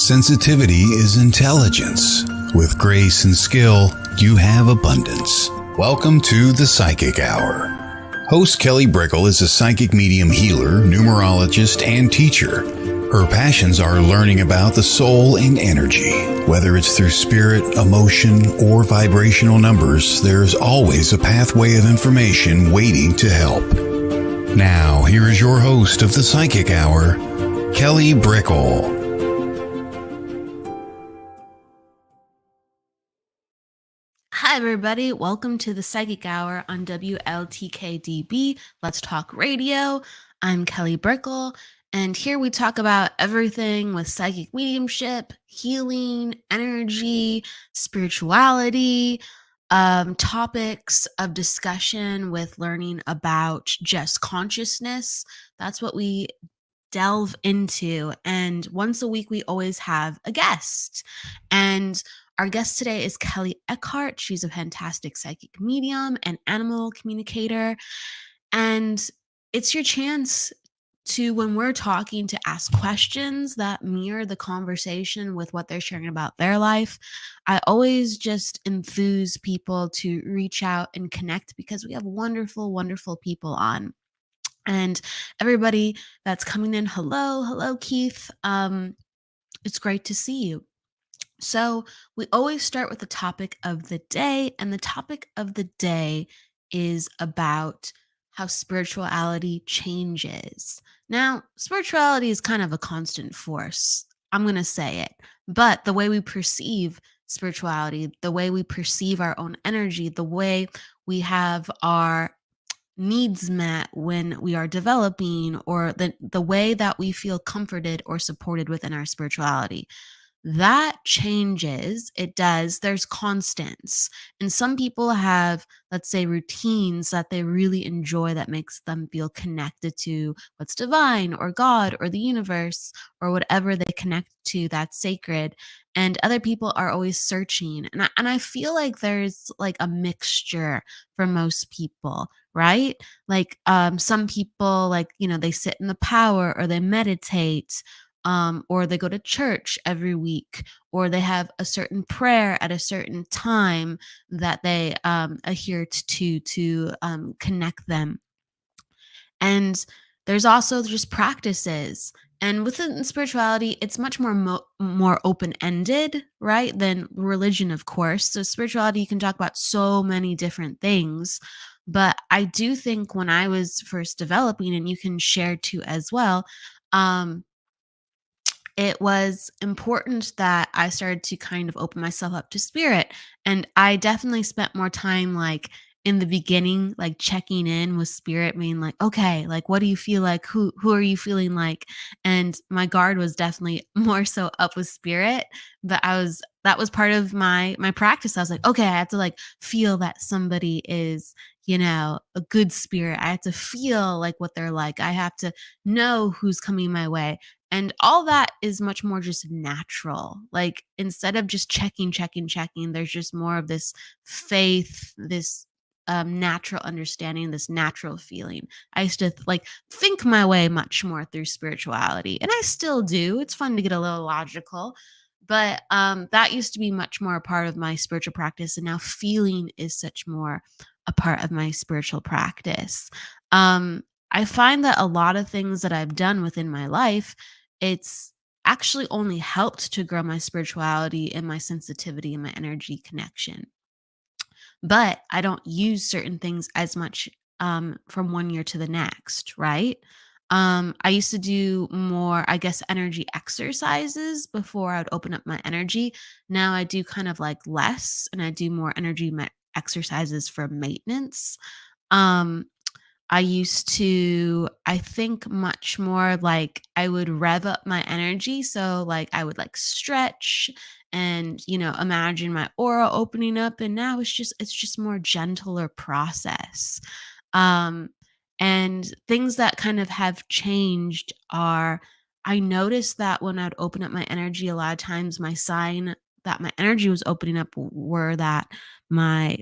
Sensitivity is intelligence. With grace and skill, you have abundance. Welcome to the Psychic Hour. Host Kelley Eckhardt is a psychic medium healer, numerologist, and teacher. Her passions are learning about the soul and energy. Whether it's through spirit, emotion, or vibrational numbers, there's always a pathway of information waiting to help. Now, here is your host of the Psychic Hour, Kelley Eckhardt. Hi, everybody. Welcome to the Psychic Hour on WLTK-DB. Let's Talk Radio. I'm Kelley Eckhardt, and here we talk about everything with psychic mediumship, healing, energy, spirituality, topics of discussion with learning about just consciousness. That's what we delve into. And once a week, we always have a guest. And our guest today is Kelley Eckhardt. She's a fantastic psychic medium and animal communicator. And it's your chance to, when we're talking, to ask questions that mirror the conversation with what they're sharing about their life. I always just enthuse people to reach out and connect because we have wonderful, wonderful people on. And everybody that's coming in, hello, Keith. It's great to see you. So we always start with the topic of the day, and the topic of the day is about how spirituality changes. Now, spirituality is kind of a constant force. I'm going to say it, but the way we perceive spirituality, the way we perceive our own energy, the way we have our needs met when we are developing, or the way that we feel comforted or supported within our spirituality, that changes. It does. There's constants. And some people have, let's say, routines that they really enjoy that makes them feel connected to what's divine or God or the universe or whatever they connect to that's sacred. And other people are always searching. And I feel like there's like a mixture for most people, right? Like some people, like, they sit in the power or they meditate, or they go to church every week, or they have a certain prayer at a certain time that they adhere to connect them. And there's also just practices. And within spirituality, it's much more open-ended, right, than religion, of course. So spirituality, you can talk about so many different things. But I do think when I was first developing, and you can share too as well, it was important that I started to kind of open myself up to spirit. And I definitely spent more time, like, in the beginning, like checking in with spirit, being like, okay, like, what do you feel like? Who are you feeling like? And my guard was definitely more so up with spirit. But that was part of my practice. I was like, okay, I have to like feel that somebody is, a good spirit. I have to feel like what they're like. I have to know who's coming my way. And all that is much more just natural. Like, instead of just checking, there's just more of this faith, this natural understanding, this natural feeling. I used to like think my way much more through spirituality, and I still do. It's fun to get a little logical, but that used to be much more a part of my spiritual practice, and now feeling is such more a part of my spiritual practice. I find that a lot of things that I've done within my life, it's actually only helped to grow my spirituality and my sensitivity and my energy connection. But I don't use certain things as much from one year to the next, right? I used to do more, I guess, energy exercises before I would open up my energy. Now I do kind of like less, and I do more energy exercises for maintenance. Um, I used to, I think, much more like I would rev up my energy. So like I would like stretch and, imagine my aura opening up. And now it's just more gentler process. Um, and things that kind of have changed are, I noticed that when I'd open up my energy, a lot of times my sign that my energy was opening up were that my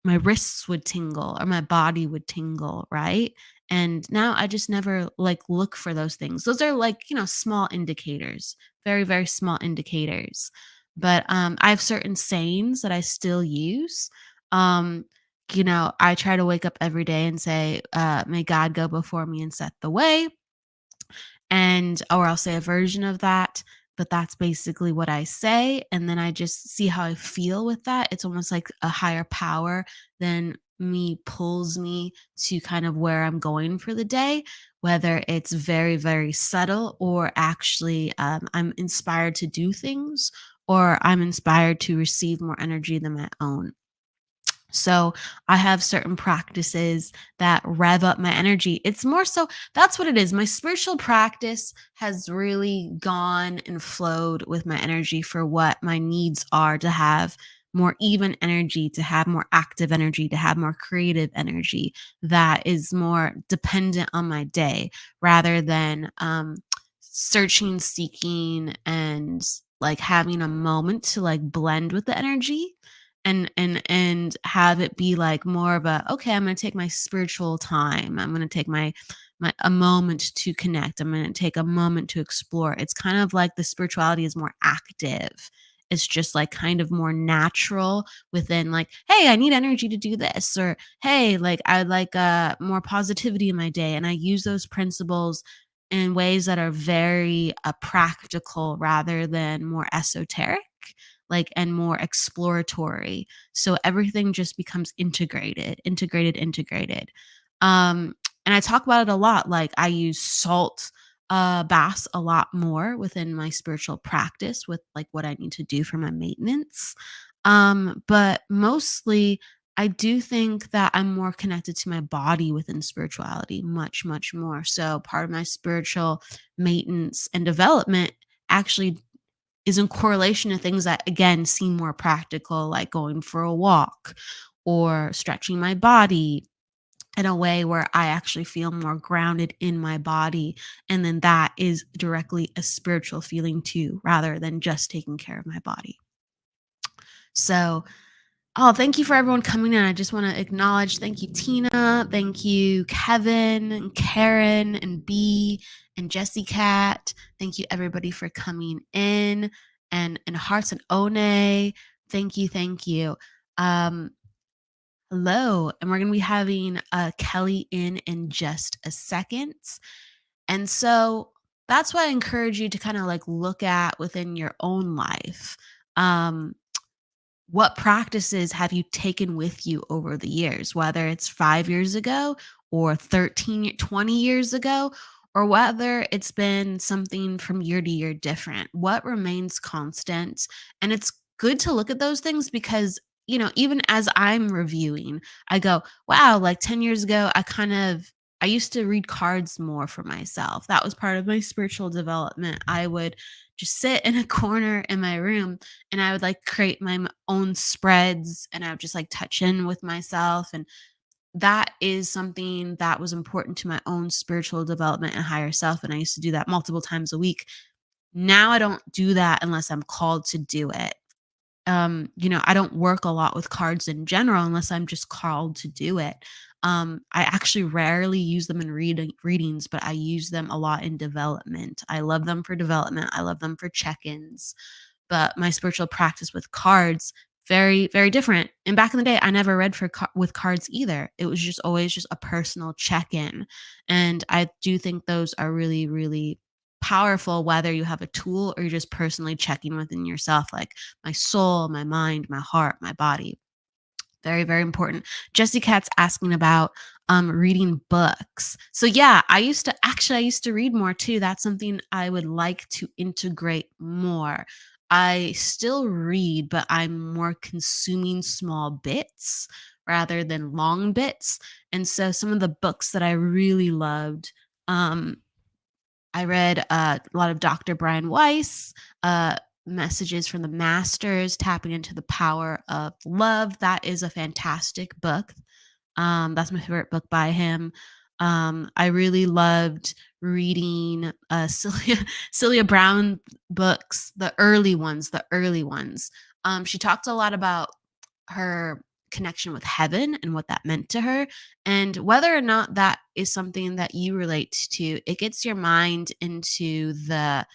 my wrists would tingle or my body would tingle, right? And now I just never like look for those things. Those are like, small indicators, very, very small indicators. But I have certain sayings that I still use. Um, I try to wake up every day and say, may God go before me and set the way, and or I'll say a version of that, but that's basically what I say, and then I just see how I feel with that. It's almost like a higher power than me pulls me to kind of where I'm going for the day, whether it's very, very subtle or actually I'm inspired to do things or I'm inspired to receive more energy than my own. So I have certain practices that rev up my energy. It's more so that's what it is. My spiritual practice has really gone and flowed with my energy for what my needs are to have more even energy, to have more active energy, to have more creative energy that is more dependent on my day rather than searching, seeking, and like having a moment to like blend with the energy and have it be like more of a, okay, I'm going to take my spiritual time, I'm going to take my a moment to connect, I'm going to take a moment to explore. It's kind of like the spirituality is more active, it's just like kind of more natural within, like, hey, I need energy to do this, or hey, like I'd like more positivity in my day, and I use those principles in ways that are very practical rather than more esoteric, like, and more exploratory. So everything just becomes integrated. And I talk about it a lot. Like I use salt baths a lot more within my spiritual practice with like what I need to do for my maintenance. But mostly I do think that I'm more connected to my body within spirituality, much, much more. So part of my spiritual maintenance and development actually is in correlation to things that again seem more practical, like going for a walk or stretching my body in a way where I actually feel more grounded in my body. And then that is directly a spiritual feeling too, rather than just taking care of my body. So, oh, thank you for everyone coming in. I just want to acknowledge, thank you, Tina. Thank you, Kevin and Karen and B and Jessie Cat. Thank you, everybody, for coming in. And Hearts and One. Thank you, thank you. Hello. And we're going to be having Kelley in just a second. And so that's why I encourage you to kind of like look at within your own life. What practices have you taken with you over the years, whether it's 5 years ago or 13, 20 years ago, or whether it's been something from year to year different? What remains constant? And it's good to look at those things because, even as I'm reviewing, I go, wow, like 10 years ago, I used to read cards more for myself. That was part of my spiritual development. I would just sit in a corner in my room and I would like create my own spreads and I would just like touch in with myself. And that is something that was important to my own spiritual development and higher self. And I used to do that multiple times a week. Now I don't do that unless I'm called to do it. I don't work a lot with cards in general unless I'm just called to do it. I actually rarely use them in readings, but I use them a lot in development. I love them for development. I love them for check-ins. But my spiritual practice with cards, very, very different. And back in the day, I never read with cards either. It was just always just a personal check-in. And I do think those are really, really powerful, whether you have a tool or you're just personally checking within yourself, like my soul, my mind, my heart, my body. Very, very important. Jessie Cat's asking about reading books. So yeah, I used to read more too. That's something I would like to integrate more. I still read, but I'm more consuming small bits rather than long bits. And so some of the books that I really loved, I read a lot of Dr. Brian Weiss, Messages from the Masters, Tapping into the Power of Love. That is a fantastic book. That's my favorite book by him. I really loved reading Celia Brown books, the early ones. She talked a lot about her connection with heaven and what that meant to her. And whether or not that is something that you relate to, it gets your mind into the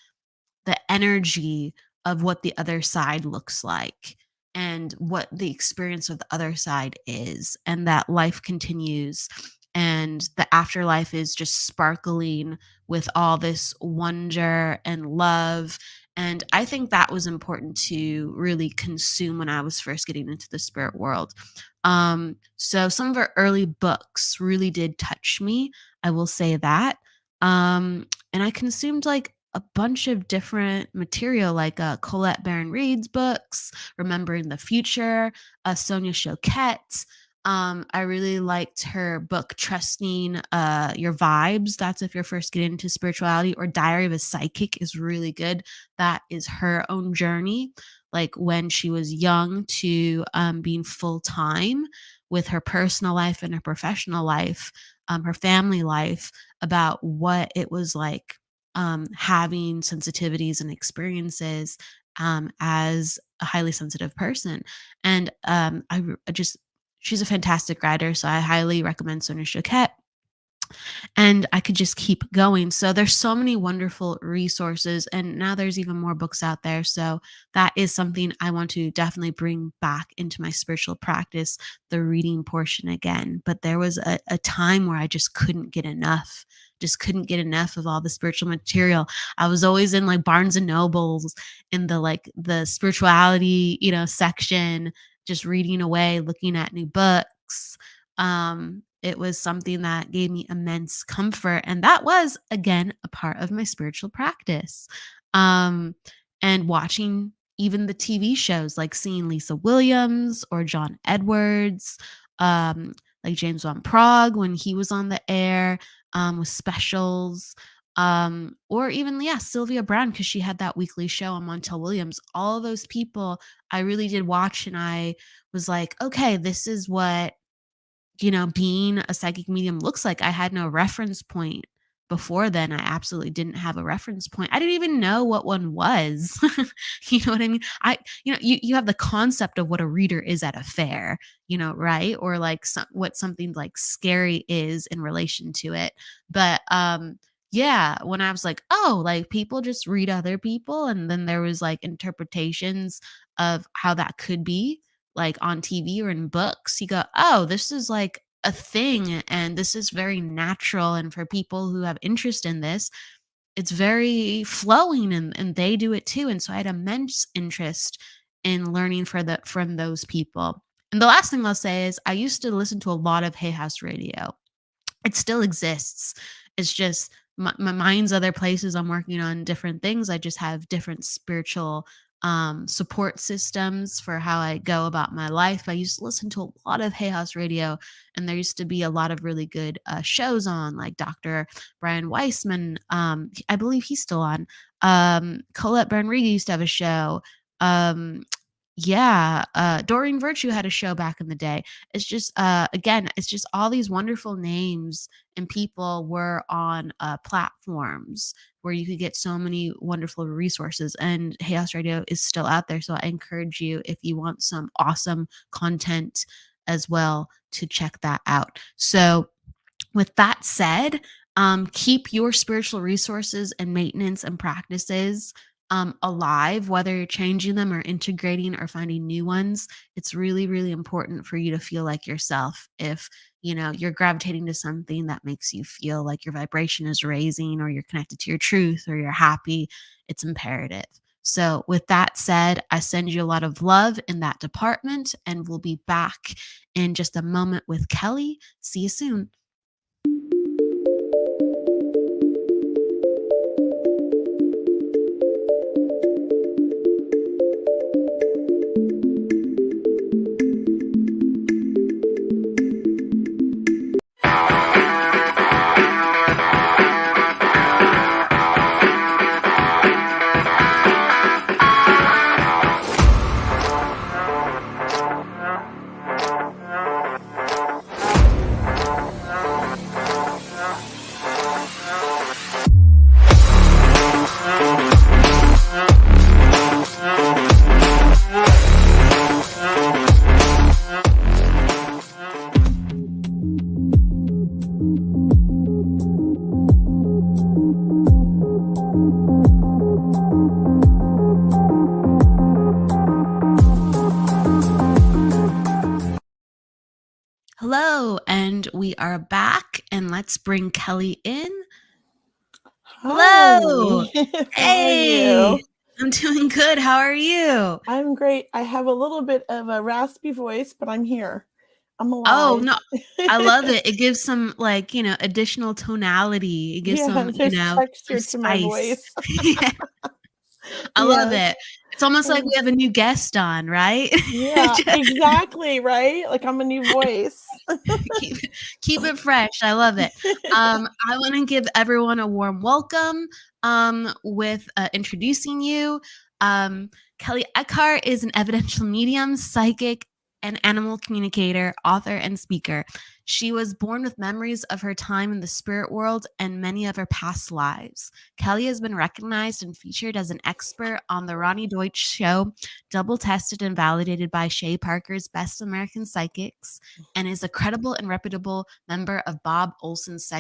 energy of what the other side looks like and what the experience of the other side is, and that life continues and the afterlife is just sparkling with all this wonder and love. And I think that was important to really consume when I was first getting into the spirit world. So some of her early books really did touch me, I will say that. And I consumed like a bunch of different material, like Colette Baron Reid's books, Remembering the Future, Sonia Choquette. I really liked her book, Trusting Your Vibes. That's if you're first getting into spirituality. Or Diary of a Psychic is really good. That is her own journey, like when she was young to being full time with her personal life and her professional life, her family life, about what it was like having sensitivities and experiences as a highly sensitive person. And I just, she's a fantastic writer. So I highly recommend Sonia Choquette. And I could just keep going. So there's so many wonderful resources, and now there's even more books out there. So that is something I want to definitely bring back into my spiritual practice, the reading portion again. But there was a time where I just couldn't get enough. Just couldn't get enough of all the spiritual material. I was always in like Barnes and Nobles in the spirituality, section, just reading away, looking at new books. It was something that gave me immense comfort. And that was, again, a part of my spiritual practice. And watching even the TV shows, like seeing Lisa Williams or John Edwards, like James Van Prague when he was on the air with specials. Or even, Sylvia Brown, because she had that weekly show on Montel Williams. All of those people I really did watch, and I was like, okay, this is what being a psychic medium looks like. I had no reference point before then. I absolutely didn't have a reference point. I didn't even know what one was. You know what I mean? You have the concept of what a reader is at a fair, right? Or like what something like scary is in relation to it. But yeah, when I was like, oh, like people just read other people, and then there was like interpretations of how that could be, like on TV or in books, you go, oh, this is like a thing, and this is very natural. And for people who have interest in this, it's very flowing, and they do it too. And so I had immense interest in learning from those people. And the last thing I'll say is I used to listen to a lot of Hay House Radio. It still exists. It's just my mind's other places. I'm working on different things. I just have different spiritual support systems for how I go about my life. I used to listen to a lot of Hay House Radio, and there used to be a lot of really good shows on, like Dr. Brian Weissman. I believe he's still on. Colette Baron Reid used to have a show. Doreen Virtue had a show back in the day. It's just again, it's just all these wonderful names and people were on platforms where you could get so many wonderful resources, and Hay House Radio is still out there. So I encourage you, if you want some awesome content as well, to check that out. So with that said, keep your spiritual resources and maintenance and practices alive, whether you're changing them or integrating or finding new ones. It's really, really important for you to feel like yourself. If you're gravitating to something that makes you feel like your vibration is raising, or you're connected to your truth, or you're happy, it's imperative. So with that said, I send you a lot of love in that department, and we'll be back in just a moment with Kelley. See you soon. Hello, and we are back, and let's bring Kelley in. Hi, Hello. how are Hey, you? I'm doing good. How are you? I'm great. I have a little bit of a raspy voice, but I'm here. I'm Oh, alive. no, I love it. It gives some, additional tonality. It gives Yeah, some, there's some texture to my spice. voice. Yeah, I love Yes. it. It's almost like we Um, have a new guest on, right? Yeah, exactly, right? Like I'm a new voice. keep keep it fresh. I love it. I want to give everyone a warm welcome with introducing you. Kelley Eckhardt is an evidential medium, psychic, and animal communicator, author, and speaker. She was born with memories of her time in the spirit world and many of her past lives. Kelley has been recognized and featured as an expert on the Roni Deutch show, double tested and validated by Shay Parker's Best American Psychics, and is a credible and reputable member of Bob Olson's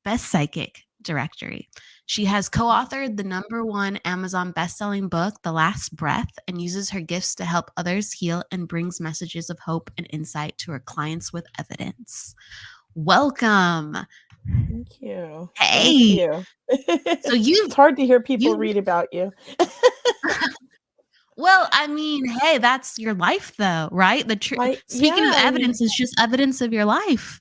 Best Psychic directory. She has co-authored the #1 Amazon best-selling book, The Last Breath, and uses her gifts to help others heal and brings messages of hope and insight to her clients with evidence. Welcome. Thank you. Thank Hey. you. So you It's hard to hear people you read about you. well, I mean, hey, that's your life though, right? Speaking of I mean, evidence, it's just evidence of your life.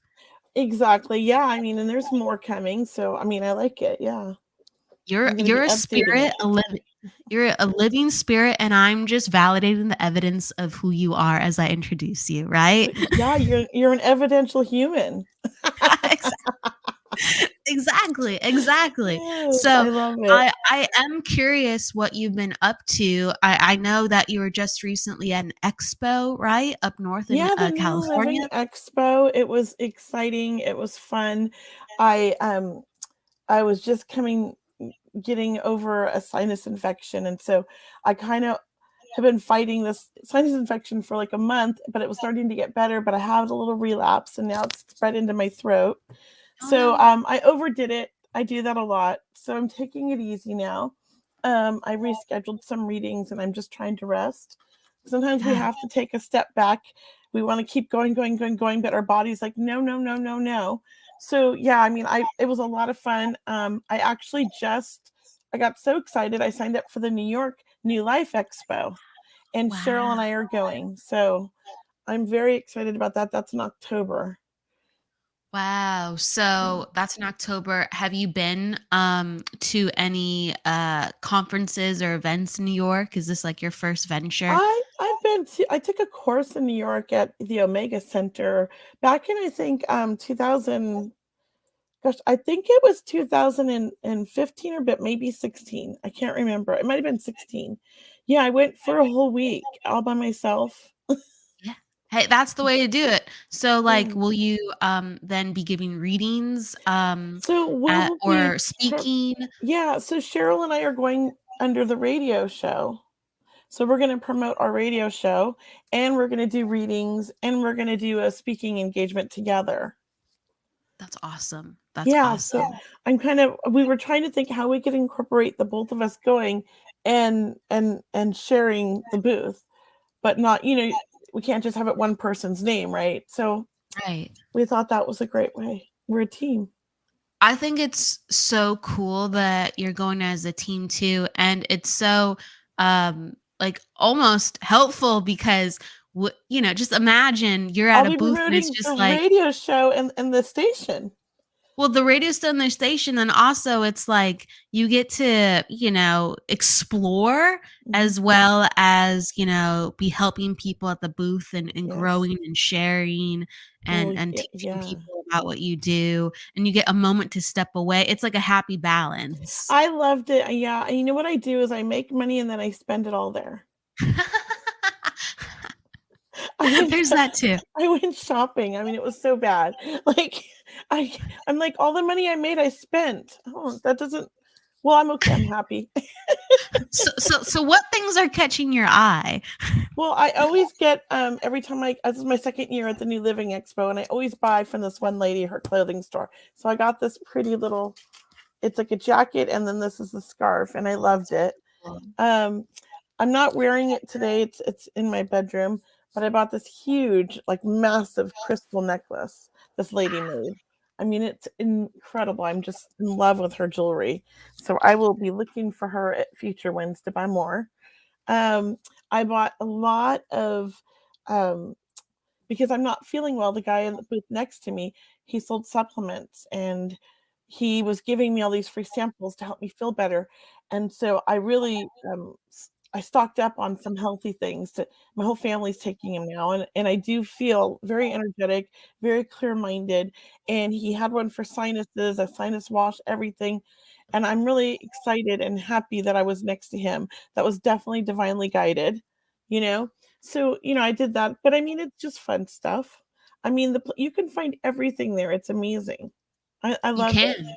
exactly. Yeah, I mean, and there's more coming, so I mean, I like it. Yeah. You're I'm going to you're be a updating spirit, it. you're a living spirit, and I'm just validating the evidence of who you are as I introduce you, So right? yeah, you're an evidential human. Exactly. Yes, So I love it. I am curious what you've been up to. I know that you were just recently at an expo, right? Up north in Yeah, the New California. Living Expo, it was exciting, it was fun. I, um, I was just getting over a sinus infection, and so I kinda have been fighting this sinus infection for, like, a month, but it was starting to get better, but I had a little relapse, and now it's spread into my throat. Oh So, no. I overdid it. I do that a lot, so I'm taking it easy now. I rescheduled some readings, and I'm just trying to rest. Sometimes we Yeah. have to take a step back. We wanna keep going, but our body's like, "No, no, no, no, no." So, yeah, I mean, I it was a lot of fun. I got so excited, I signed up for the New York New Life Expo, and Cheryl Wow. and I are going, so I'm very excited about that. That's in October. Wow. So that's in October. Have you been to any conferences or events in New York? Is this like your first venture? I took a course in New York at the Omega Center back in, I think, 2000, gosh, I think it was 2015 or but maybe 16. I can't remember. It might have been 16. Yeah, I went for a whole week all by myself. Yeah. Hey, that's the way to do it. So like Yeah. will you then be giving readings So we at will be or speaking? yeah, so Cheryl and I are going under the radio show. So we're gonna promote our radio show, and we're gonna do readings, and we're gonna do a speaking engagement together. That's awesome. That's Yeah, so awesome. we were trying to think how we could incorporate the both of us going and sharing the booth, but not, we can't just have it one person's name, right? So Right. we thought that was a great way. We're a team. I think it's so cool that you're going as a team too, and it's so like almost helpful because just imagine you're at I'll a be booth and it's promoting the just like, radio show and the station. well, the radio station, and also it's like you get to, explore Mhm. as well as, be helping people at the booth and Yes. growing and sharing and Oh, and yeah, teaching yeah. people about what you do, and you get a moment to step away. It's like a happy balance. I loved it. Yeah, and you know what I do is I make money and then I spend it all there. I went There's that too. I went shopping. I mean, it was so bad. Like, I'm like, "All the money I made, I spent." Oh, that doesn't well, I'm okay, I'm happy. So what things are catching your eye? Well, I always get, every time this is my 2nd year at the New Living Expo, and I always buy from this one lady, her clothing store. So I got this pretty little it's like a jacket, and then this is the scarf, and I loved it. Um, I'm not wearing it today, it's in my bedroom, but I bought this huge, like massive crystal necklace this lady made. I mean, it's incredible. I'm just in love with her jewelry. So I will be looking for her at future wins to buy more. I bought a lot of because I'm not feeling well. The guy in the booth next to me, he sold supplements and he was giving me all these free samples to help me feel better. And so I really, I stocked up on some healthy things that my whole family's taking them now. And I do feel very energetic, very clear-minded. And he had one for sinuses, a sinus wash, everything. And I'm really excited and happy that I was next to him. That was definitely divinely guided, you know? So, I did that, but I mean, it's just fun stuff. I mean, you can find everything there. It's amazing. I You love it. can.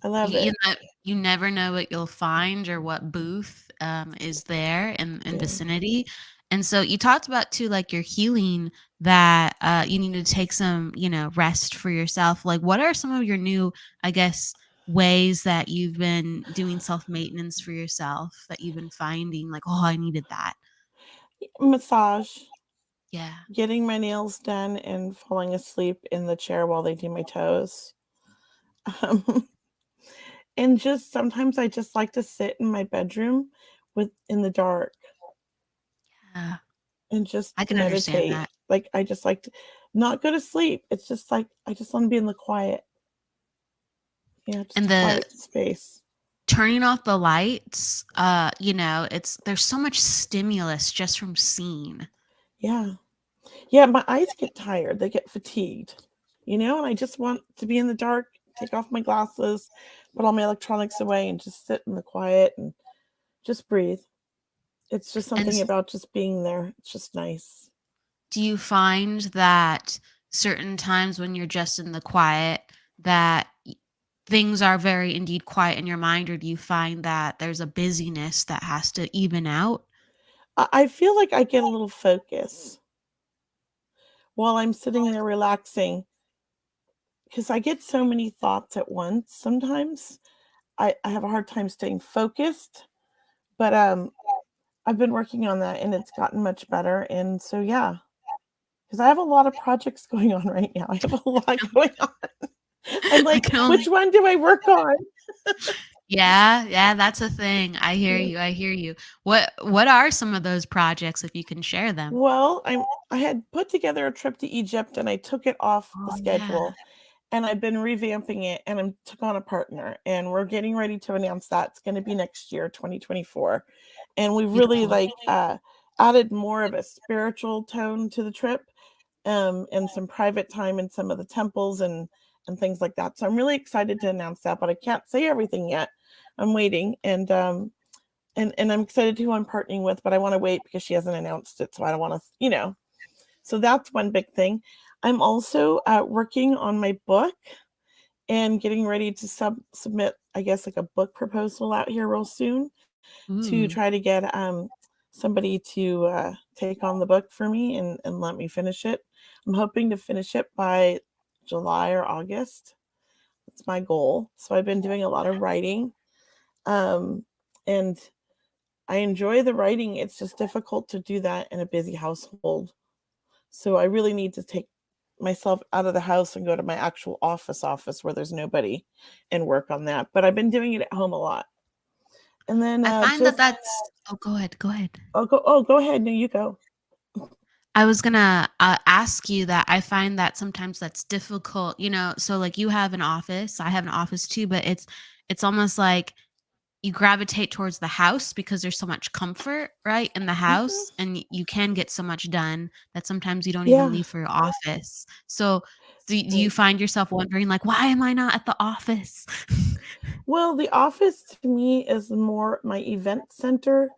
I love You it. know, you never know what you'll find or what booth is there in Yeah. vicinity. And so you talked about too, like your healing that you need to take some, rest for yourself. Like, what are some of your new, I guess, ways that you've been doing self maintenance for yourself that you've been finding? Like, oh, I needed that. Massage, Yeah. getting my nails done and falling asleep in the chair while they do my toes. Um, and just sometimes I just like to sit in my bedroom in the dark Yeah. and just I can understand meditate. that. Like I just like to not go to sleep. It's just like I just want to be in the quiet. Yeah, just And a the quiet space. turning off the lights, there's so much stimulus just from seeing. Yeah. Yeah, my eyes get tired. They get fatigued, and I just want to be in the dark, take off my glasses, put all my electronics away, and just sit in the quiet and just breathe. It's just And something about just being there. It's just nice. do you find that certain times when you're just in the quiet that things are very indeed quiet in your mind, or do you find that there's a busyness that has to even out? I feel like I get a little focus while I'm sitting there relaxing because I get so many thoughts at once. Sometimes I have a hard time staying focused, but I've been working on that and it's gotten much better. And so, yeah, because I have a lot of projects going on right now. I have a lot going on. I'm I like, can which only one do I work on? Yeah, that's a thing. I hear Yeah. you. I hear you. What are some of those projects if you can share them? Well, I had put together a trip to Egypt and I took it off the Oh yeah. schedule and I've been revamping it and I took on a partner and we're getting ready to announce that it's going to be next year, 2024. And we really Beautiful. like added more of a spiritual tone to the trip, and some private time in some of the temples and things like that. So I'm really excited to announce that, but I can't say everything yet. I'm waiting, and I'm excited to who I'm partnering with, but I want to wait because she hasn't announced it, so I don't want to. So that's one big thing. I'm also working on my book and getting ready to submit, I guess, like a book proposal out here real soon to Ooh. try to get somebody to take on the book for me and let me finish it. I'm hoping to finish it by July or August. That's my goal. So I've been doing a lot of writing, and I enjoy the writing. It's just difficult to do that in a busy household. So I really need to take myself out of the house and go to my actual office where there's nobody and work on that. But I've been doing it at home a lot. And then I find that just that's Oh, go ahead. Go ahead. go ahead. No, you go. I was gonna ask you that I find that sometimes that's difficult, so like you have an office, I have an office too, but it's almost like you gravitate towards the house because there's so much comfort, right, in the Mhm. house, and you can get so much done that sometimes you don't even Yeah. leave for your office. So do you Right. find yourself wondering like, why am I not at the office? Well, the office to me is more my event center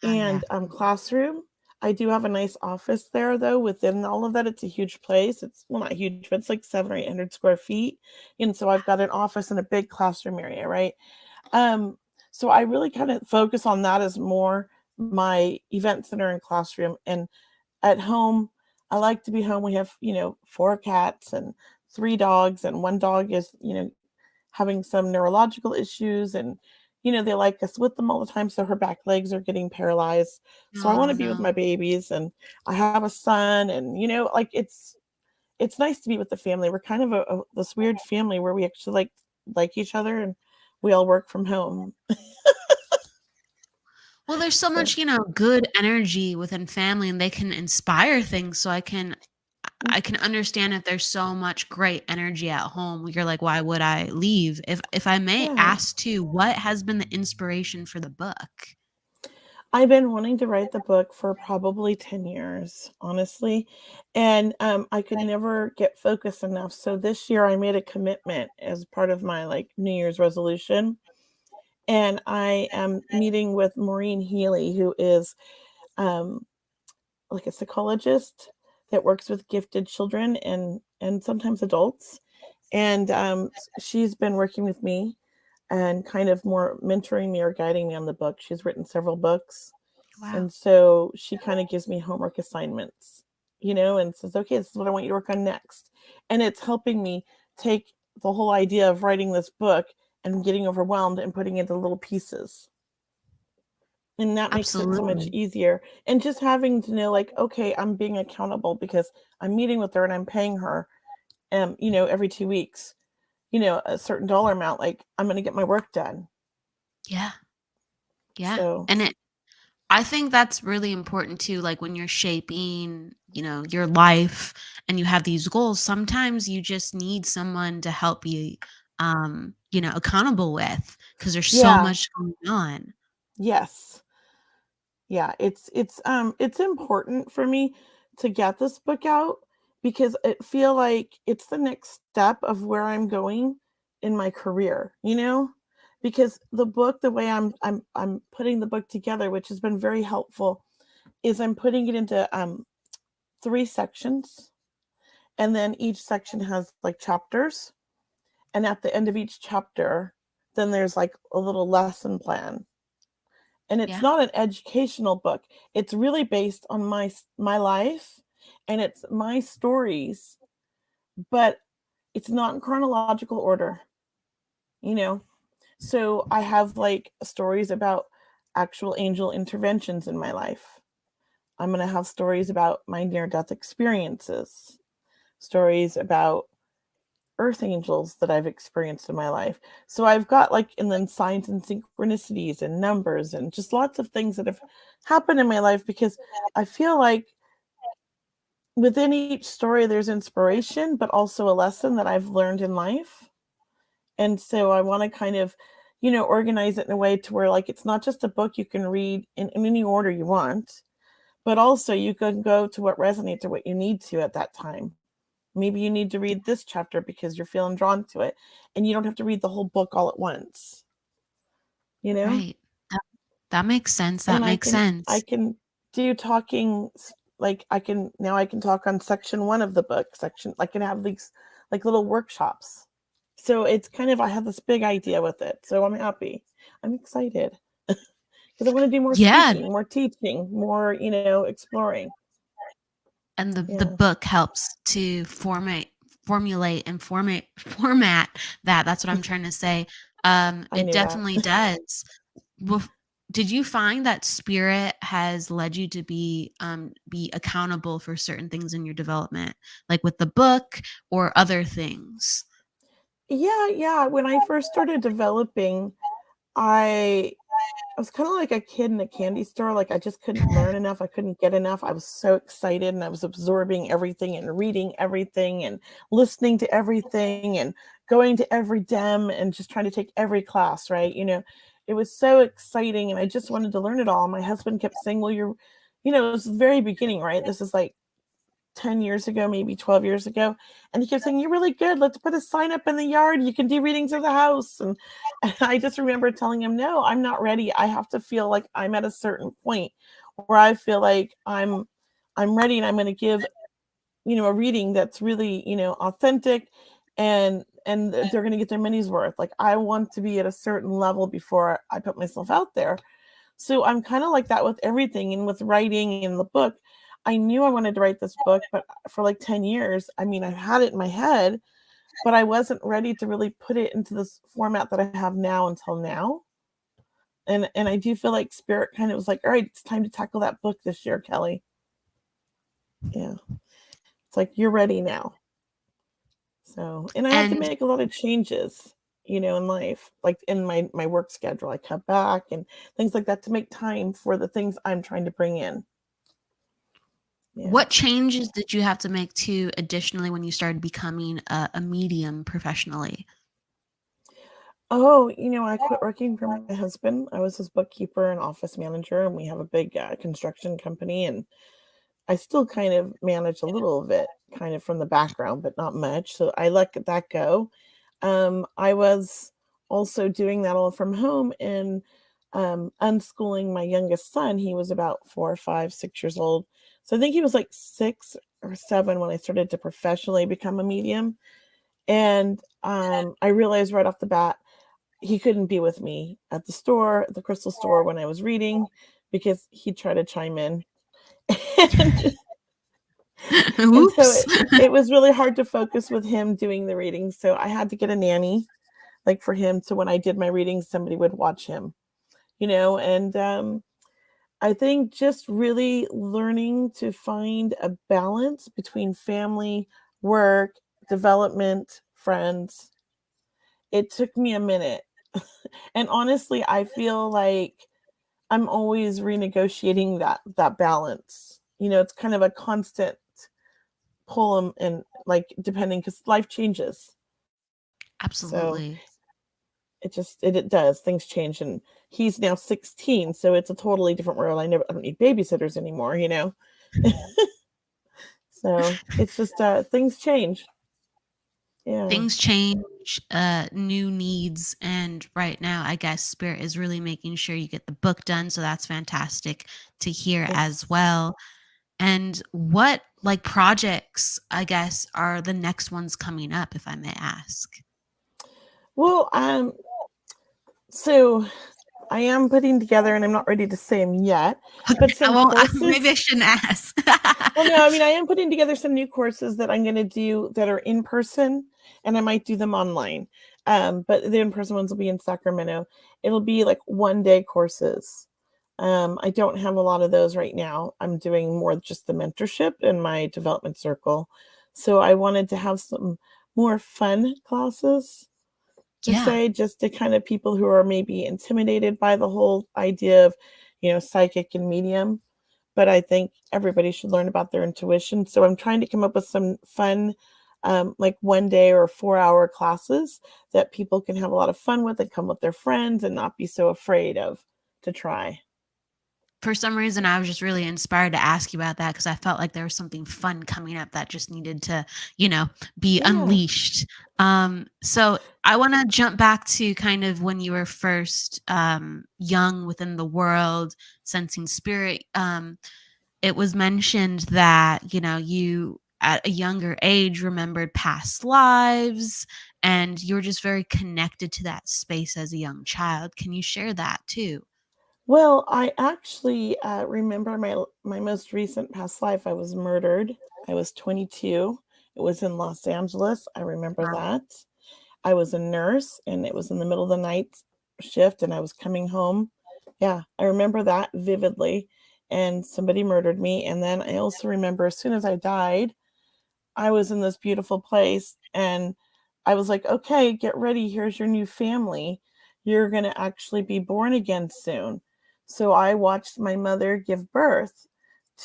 Yeah. and classroom. I do have a nice office there, though. Within all of that, it's a huge place. It's well, not huge, but it's like 700 or 800 square feet. And so I've got an office and a big classroom area, right? Um, so I really kind of focus on that as more my event center and classroom. And at home, I like to be home. We have, 4 cats and 3 dogs, and one dog is, having some neurological issues. And, they like us with them all the time. So her back legs are getting paralyzed. So I want Oh to be with my no. babies, and I have a son, and like it's nice to be with the family. We're kind of this weird family where we actually like each other, and we all work from home. Well, there's so So much, good energy within family and they can inspire things. So I can understand if there's so much great energy at home. You're like, why would I leave? If I may yeah. ask too, what has been the inspiration for the book? I've been wanting to write the book for probably 10 years, honestly. And I could never get focused enough. So this year I made a commitment as part of my New Year's resolution. And I am meeting with Maureen Healy, who is um, like a psychologist that works with gifted children and sometimes adults. And she's been working with me and kind of more mentoring me or guiding me on the book. She's written several books. Wow. And so she kind of gives me homework assignments, and says, okay, this is what I want you to work on next. And it's helping me take the whole idea of writing this book and getting overwhelmed and putting it into little pieces. And that makes it so much Absolutely. easier. And just having to know, okay, I'm being accountable because I'm meeting with her and I'm paying her, every 2 weeks, a certain dollar amount, I'm going to get my work done. Yeah. Yeah. So, And I think that's really important too. Like when you're shaping, your life and you have these goals, sometimes you just need someone to help you, accountable with because there's so yeah, much going on. yes. Yeah, it's important for me to get this book out because I feel like it's the next step of where I'm going in my career. Because the book, the way I'm putting the book together, which has been very helpful, is I'm putting it into 3 sections, and then each section has chapters, and at the end of each chapter, then there's a little lesson plan. And it's Yeah. not an educational book. It's really based on my life, and it's my stories, but it's not in chronological order, you know. So I have stories about actual angel interventions in my life. I'm going to have stories about my near death experiences, stories about earth angels that I've experienced in my life. So I've got and then signs and synchronicities and numbers and just lots of things that have happened in my life because I feel like within each story there's inspiration, but also a lesson that I've learned in life. And so I want to kind of, organize it in a way to where it's not just a book you can read in any order you want, but also you can go to what resonates or what you need to at that time. Maybe you need to read this chapter because you're feeling drawn to it, and you don't have to read the whole book all at once, you know? Right. That makes sense. That And I makes can I sense. can do talking I can talk on section 1 of the book, I can have these little workshops. So it's kind of I have this big idea with it. So I'm happy. I'm excited because I want to do more Yeah. speaking, more teaching, more, exploring. And the Yeah, book helps to formulate and format that. That's what I'm trying to say. I It knew that. definitely does. Bef- did you find that spirit has led you to be accountable for certain things in your development, like with the book or other things? Yeah, yeah. When I first started developing, I I was kinda like a kid in a candy store, I just couldn't learn enough, I couldn't get enough, I was so excited, and I was absorbing everything and reading everything and listening to everything and going to every dem and just trying to take every class, right? It was so exciting, and I just wanted to learn it all. My husband kept saying, "Well, it was the very beginning, right? This is 10 years ago, maybe 12 years ago. And he kept saying, "You're really good. Let's put a sign up in the yard. You can do readings of the house." And I just remember telling him, "No, I'm not ready. I have to feel like I'm at a certain point where I feel like I'm ready and I'm going to give, a reading that's really, authentic and they're going to get their money's worth. I want to be at a certain level before I put myself out there." So I'm kind of like that with everything and with writing in the book. I knew I wanted to write this book, but for 10 years, I mean, I had it in my head, but I wasn't ready to really put it into this format that I have now until now. And I do feel like spirit kind of was like, all right, it's time to tackle that book this year, Kelley. Yeah. It's like, you're ready now. So, and I had to make a lot of changes, in life, like in my work schedule. I cut back and things like that to make time for the things I'm trying to bring in. Yeah. What changes did you have to make too, additionally, when you started becoming a medium professionally? Oh, I quit working for my husband. I was his bookkeeper and office manager, and we have a big construction company, and I still kind of manage a little of it, kind of from the background, but not much. So I let that go. I was also doing that all from home and unschooling my youngest son. He was about 4, 5, 6 years old. So I think he was like 6 or 7 when I started to professionally become a medium. And I realized right off the bat, he couldn't be with me at the crystal store when I was reading, because he'd try to chime in. And so it was really hard to focus with him doing the reading. So I had to get a nanny, like for him. So when I did my readings, somebody would watch him, and I think just really learning to find a balance between family, work, development, friends. It took me a minute. And honestly, I feel like I'm always renegotiating that balance. It's kind of a constant pull and like depending, because life changes. Absolutely. So it does. Things change, and he's now 16, so it's a totally different world. I don't need babysitters anymore, So it's just things change. Yeah. Things change, new needs, and right now, I guess Spirit is really making sure you get the book done. So that's fantastic to hear as well. And what projects, I guess, are the next ones coming up, if I may ask? Well, so I am putting together, and I'm not ready to say them yet, but some courses. Maybe I shouldn't ask. Well, no, I mean, I am putting together some new courses that I'm going to do that are in person, and I might do them online. But the in-person ones will be in Sacramento. It'll be like 1-day courses. I don't have a lot of those right now. I'm doing more just the mentorship in my development circle. So I wanted to have some more fun classes, say, just to kind of people who are maybe intimidated by the whole idea of, psychic and medium. But I think everybody should learn about their intuition. So I'm trying to come up with some fun, like 1-day or 4-hour classes that people can have a lot of fun with and come with their friends and not be so afraid to try. For some reason, I was just really inspired to ask you about that, because I felt like there was something fun coming up that just needed to, be unleashed. So I want to jump back to kind of when you were first young within the world, sensing spirit. It was mentioned that, you at a younger age remembered past lives, and you were just very connected to that space as a young child. Can you share that too? Well, I actually remember my most recent past life. I was murdered. I was 22. It was in Los Angeles. I remember that. I was a nurse, and it was in the middle of the night shift, and I was coming home. Yeah, I remember that vividly. And somebody murdered me. And then I also remember, as soon as I died, I was in this beautiful place, and I was like, okay, get ready. Here's your new family. You're going to actually be born again soon. So I watched my mother give birth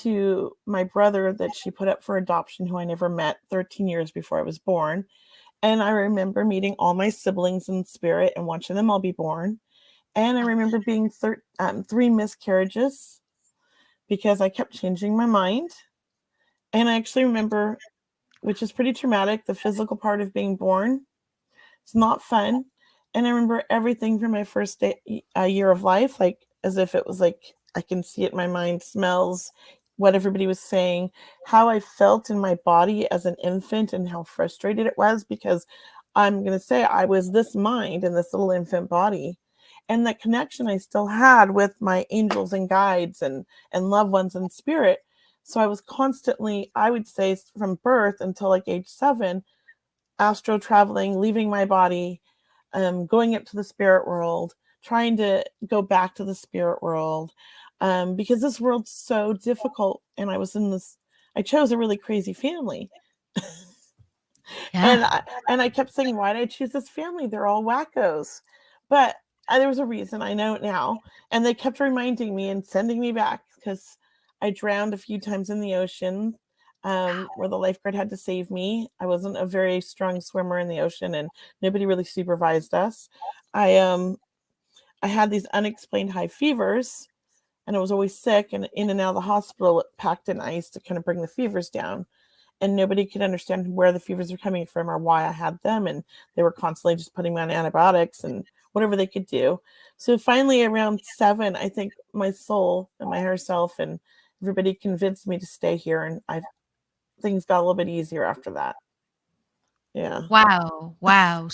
to my brother that she put up for adoption, who I never met, 13 years before I was born. And I remember meeting all my siblings in spirit and watching them all be born. And I remember being 3 miscarriages, because I kept changing my mind. And I actually remember, which is pretty traumatic, the physical part of being born. It's not fun. And I remember everything from my first year of life, like as if it was like I can see it in my mind, smells, what everybody was saying, how I felt in my body as an infant, and how frustrated it was, because I'm going to say I was this mind in this little infant body. And that connection I still had with my angels and guides and loved ones in spirit. So I was constantly, I would say, from birth until like age 7, astro traveling, leaving my body, going up to the spirit world, trying to go back to the spirit world, because this world's so difficult. And I chose a really crazy family. Yeah. And I kept saying, why did I choose this family? They're all wackos. But there was a reason. I know it now. And they kept reminding me and sending me back, because I drowned a few times in the ocean, where the lifeguard had to save me. I wasn't a very strong swimmer in the ocean, and nobody really supervised us. I had these unexplained high fevers, and I was always sick and in and out of the hospital, packed in ice to kind of bring the fevers down. And nobody could understand where the fevers were coming from or why I had them. And they were constantly just putting me on antibiotics and whatever they could do. So finally, around 7, I think my soul and my higher self and everybody convinced me to stay here. And things got a little bit easier after that. Yeah. Wow. Wow.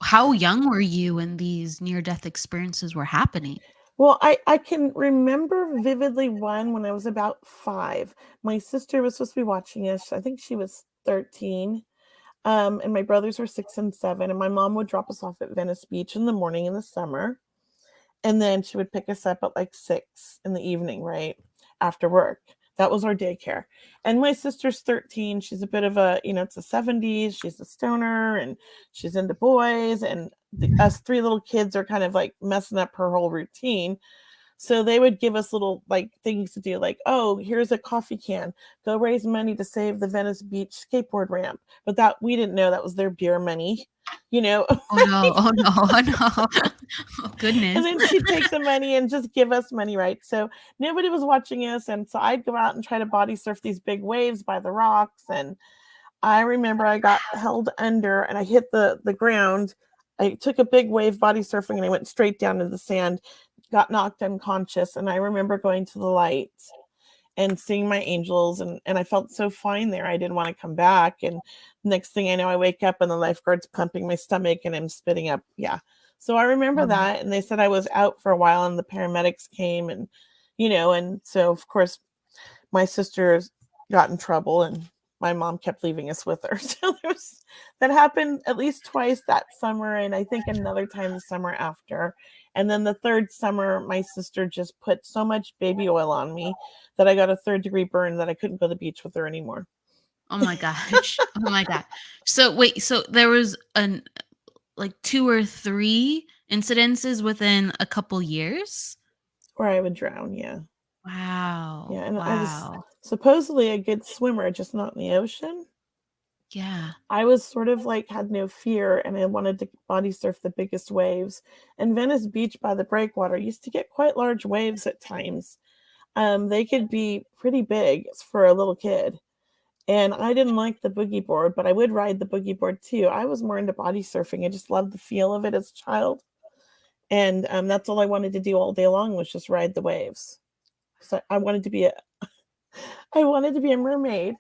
How young were you when these near-death experiences were happening? Well, I can remember vividly one when I was about 5. My sister was supposed to be watching us. I think she was 13. And my brothers were 6 and 7. And my mom would drop us off at Venice Beach in the morning in the summer. And then she would pick us up at like 6 in the evening, right after work. That was our daycare. And my sister's 13. She's a bit of a, it's the 70s. She's a stoner and she's into boys. And us 3 little kids are kind of like messing up her whole routine. So they would give us little like things to do, like, oh, here's a coffee can. Go raise money to save the Venice Beach skateboard ramp. But that we didn't know that was their beer money, Oh no, oh no, oh no. Oh goodness. And then she'd take the money and just give us money, right? So nobody was watching us. And so I'd go out and try to body surf these big waves by the rocks. And I remember I got held under and I hit the ground. I took a big wave body surfing and I went straight down to the sand, got knocked unconscious. And I remember going to the light and seeing my angels, and I felt so fine there. I didn't want to come back. And next thing I know, I wake up and the lifeguard's pumping my stomach and I'm spitting up. Yeah. So I remember that. And they said I was out for a while and the paramedics came and, and so of course my sister got in trouble and my mom kept leaving us with her. So that happened at least twice that summer. And I think another time the summer after. And then the third summer, my sister just put so much baby oil on me that I got a 3rd-degree burn that I couldn't go to the beach with her anymore. Oh my gosh. Oh my God. So wait, so there was like 2 or 3 incidences within a couple years? Or I would drown, yeah. Wow. Yeah, and I was Wow. supposedly a good swimmer, just not in the ocean. Yeah. I was sort of like had no fear and I wanted to body surf the biggest waves. And Venice Beach by the breakwater used to get quite large waves at times. They could be pretty big for a little kid. And I didn't like the boogie board, but I would ride the boogie board too. I was more into body surfing. I just loved the feel of it as a child. And that's all I wanted to do all day long was just ride the waves. So I wanted to be a mermaid.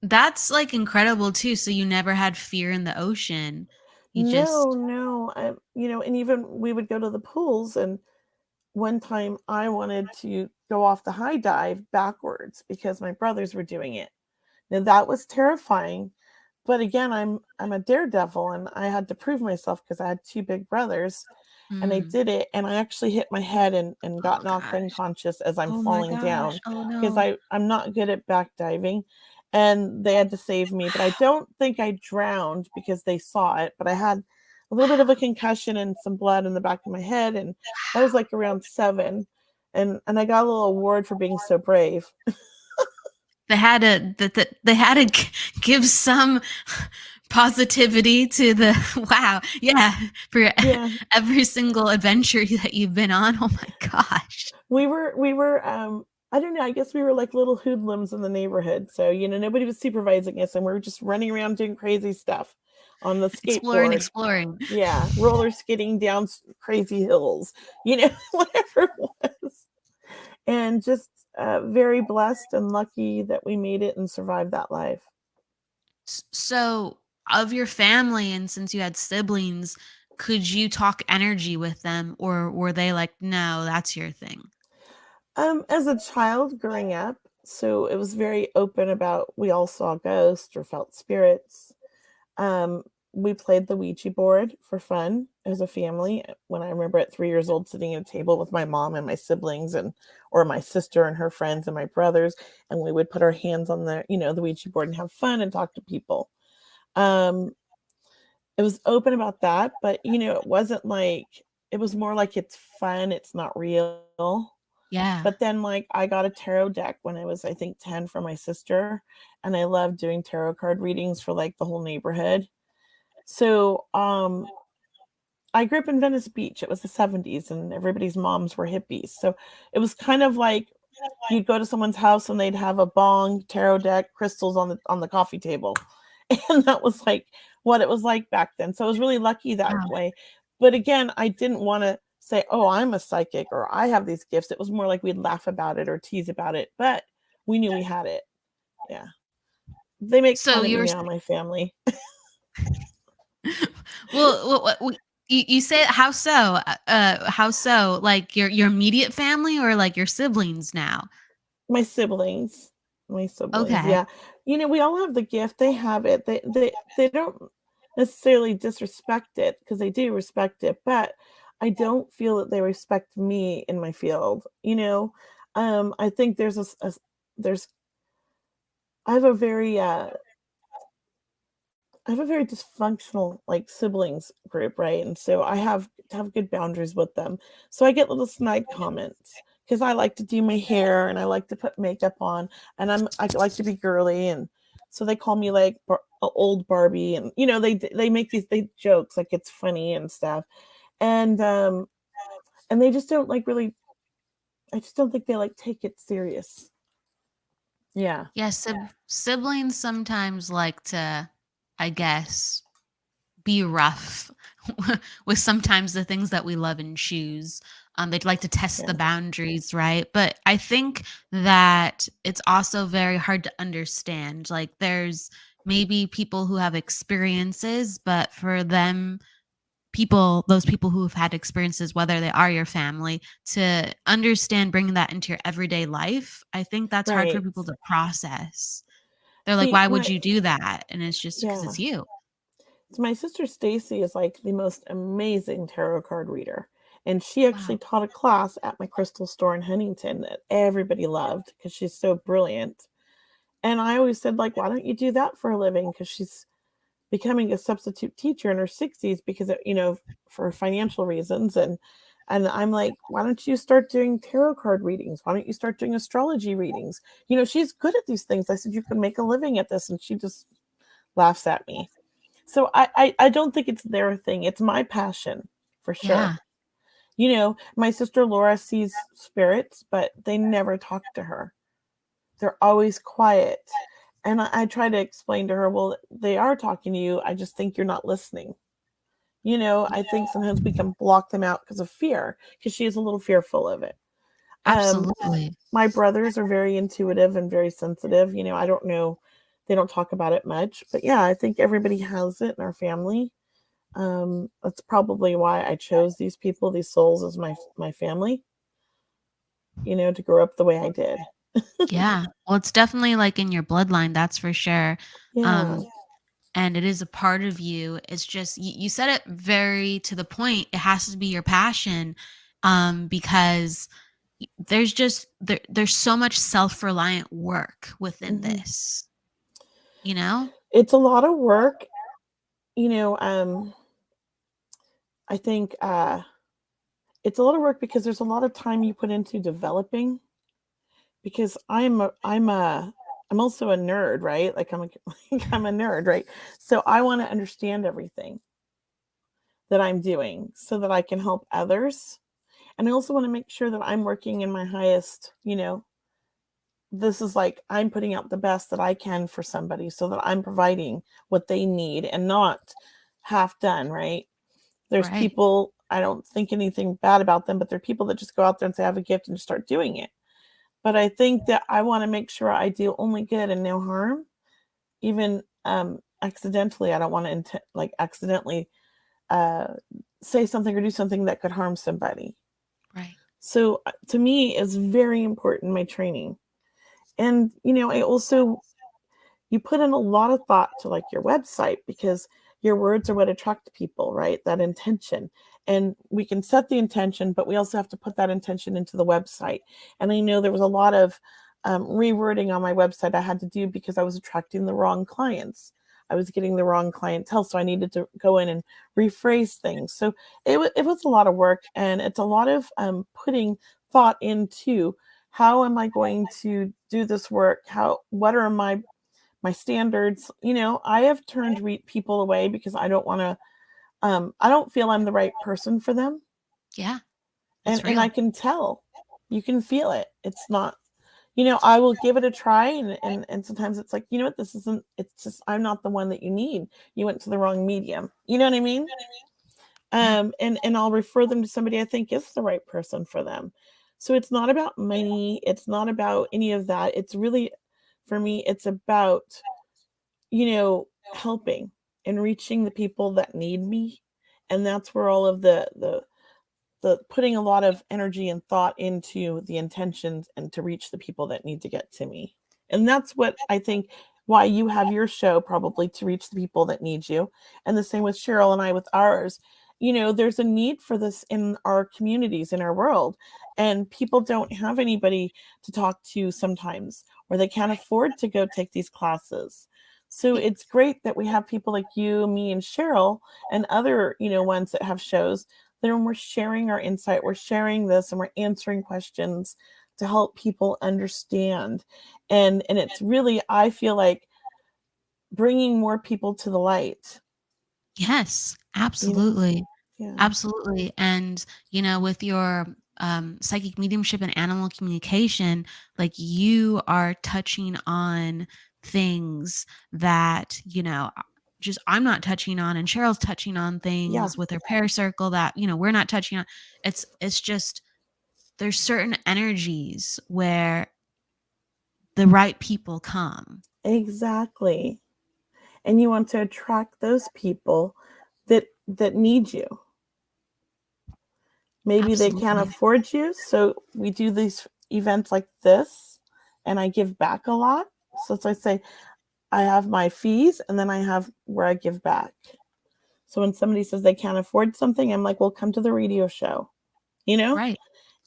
That's like incredible too. So you never had fear in the ocean. No. And even we would go to the pools, and one time I wanted to go off the high dive backwards because my brothers were doing it. Now that was terrifying. But again, I'm a daredevil and I had to prove myself because I had 2 big brothers. And I did it, and I actually hit my head and got knocked unconscious as I'm falling down because I'm not good at back diving, and they had to save me. But I don't think I drowned because they saw it, but I had a little bit of a concussion and some blood in the back of my head, and that was like around 7, and I got a little award for being so brave. They had to give some positivity to the for every single adventure that you've been on. Oh my gosh. We were I don't know, I guess we were like little hoodlums in the neighborhood. So, nobody was supervising us and we were just running around doing crazy stuff on the skateboard. Exploring. Yeah, roller skating down crazy hills, whatever it was. And just very blessed and lucky that we made it and survived that life. So, of your family, and since you had siblings, could you talk energy with them, or were they like, no, that's your thing? As a child growing up, so it was very open about we all saw ghosts or felt spirits. we played the Ouija board for fun as a family. When I remember at 3 years old, sitting at a table with my mom and my siblings or my sister and her friends and my brothers, and we would put our hands on the Ouija board and have fun and talk to people. It was open about that, but it wasn't like, it was more like it's fun, it's not real. Yeah. But then I got a tarot deck when I was, I think, 10 from my sister, and I loved doing tarot card readings for the whole neighborhood. So I grew up in Venice Beach. It was the 70s and everybody's moms were hippies. So it was kind of like you'd go to someone's house and they'd have a bong, tarot deck, crystals on the coffee table. And that was what it was like back then. So I was really lucky that way. But again, I didn't want to say, oh, I'm a psychic or I have these gifts. It was more like we'd laugh about it or tease about it, but we knew we had it. Yeah. They make fun of me now, my family. Well, you say how so? How so? Like your immediate family or like your siblings now? My siblings. Okay. Yeah. We all have the gift. They have it. They don't necessarily disrespect it because they do respect it, but I don't feel that they respect me in my field. I think there's I have a very dysfunctional siblings group, right? And so I have to have good boundaries with them. So I get little snide comments because I like to do my hair and I like to put makeup on and I like to be girly, and so they call me old Barbie, and they make these jokes like it's funny and stuff, and they just don't really. I just don't think they take it serious. Yeah. Yes, siblings sometimes like to, I guess, be rough with sometimes the things that we love and choose. They'd like to test the boundaries, right? But I think that it's also very hard to understand. Like there's maybe people who have experiences, but for them, those people who have had experiences, whether they are your family, to understand bringing that into your everyday life, I think that's hard for people to process. They're like, why would you do that? And it's just because it's you. So my sister Stacy is the most amazing tarot card reader. And she actually taught a class at my crystal store in Huntington that everybody loved because she's so brilliant. And I always said, why don't you do that for a living? Because she's becoming a substitute teacher in her 60s because of, for financial reasons. And I'm like, why don't you start doing tarot card readings? Why don't you start doing astrology readings? She's good at these things. I said, you can make a living at this. And she just laughs at me. So I don't think it's their thing. It's my passion for sure. Yeah. My sister Laura sees spirits, but they never talk to her. They're always quiet. And I try to explain to her, well, they are talking to you. I just think you're not listening. I think sometimes we can block them out because of fear, because she is a little fearful of it. Absolutely. My brothers are very intuitive and very sensitive. I don't know. They don't talk about it much. But yeah, I think everybody has it in our family. That's probably why I chose these people, these souls, as my family, to grow up the way I did. Yeah. Well, it's definitely in your bloodline, that's for sure. Yeah. And it is a part of you. It's just, you said it very to the point. It has to be your passion, because there's just, there's so much self-reliant work within this, It's a lot of work. I think it's a lot of work because there's a lot of time you put into developing, because I'm also a nerd, right? I'm a nerd, right? So I want to understand everything that I'm doing so that I can help others. And I also want to make sure that I'm working in my highest, this is I'm putting out the best that I can for somebody so that I'm providing what they need and not half done, right? There's people, I don't think anything bad about them, but there are people that just go out there and say, I have a gift and just start doing it. But I think that I want to make sure I do only good and no harm, even accidentally. I don't want to accidentally say something or do something that could harm somebody. Right. So to me, it's very important, my training. And, I also, you put in a lot of thought to your website, because your words are what attract people, right? That intention. And we can set the intention, but we also have to put that intention into the website. And I know there was a lot of rewording on my website I had to do because I was attracting the wrong clients. I was getting the wrong clientele. So I needed to go in and rephrase things. So it was a lot of work, and it's a lot of putting thought into how am I going to do this work? What are my standards? I have turned people away because I don't want to, I don't feel I'm the right person for them. Yeah. And I can tell, you can feel it. It's not, I will give it a try. And sometimes it's like, what, this isn't, it's just, I'm not the one that you need. You went to the wrong medium. You know what I mean? And I'll refer them to somebody I think is the right person for them. So it's not about money. It's not about any of that. It's really, for me, it's about, helping and reaching the people that need me. And that's where all of the putting a lot of energy and thought into the intentions and to reach the people that need to get to me. And that's what I think why you have your show, probably to reach the people that need you. And the same with Cheryl and I with ours. There's a need for this in our communities, in our world, and people don't have anybody to talk to sometimes, or they can't afford to go take these classes. So it's great that we have people like you, me, and Cheryl, and other, ones that have shows that we're sharing our insight, we're sharing this, and we're answering questions to help people understand. And it's really, I feel like, bringing more people to the light. Yes, absolutely. Yeah. Absolutely. And, with your psychic mediumship and animal communication, like, you are touching on things that, just I'm not touching on, and Cheryl's touching on things with her prayer circle that, we're not touching on. It's just, there's certain energies where the right people come. Exactly. And you want to attract those people that need you. Maybe Absolutely. they can't afford you. So we do these events like this, and I give back a lot. So as I say, I have my fees, and then I have where I give back. So when somebody says they can't afford something, I'm like, well, come to the radio show, Right.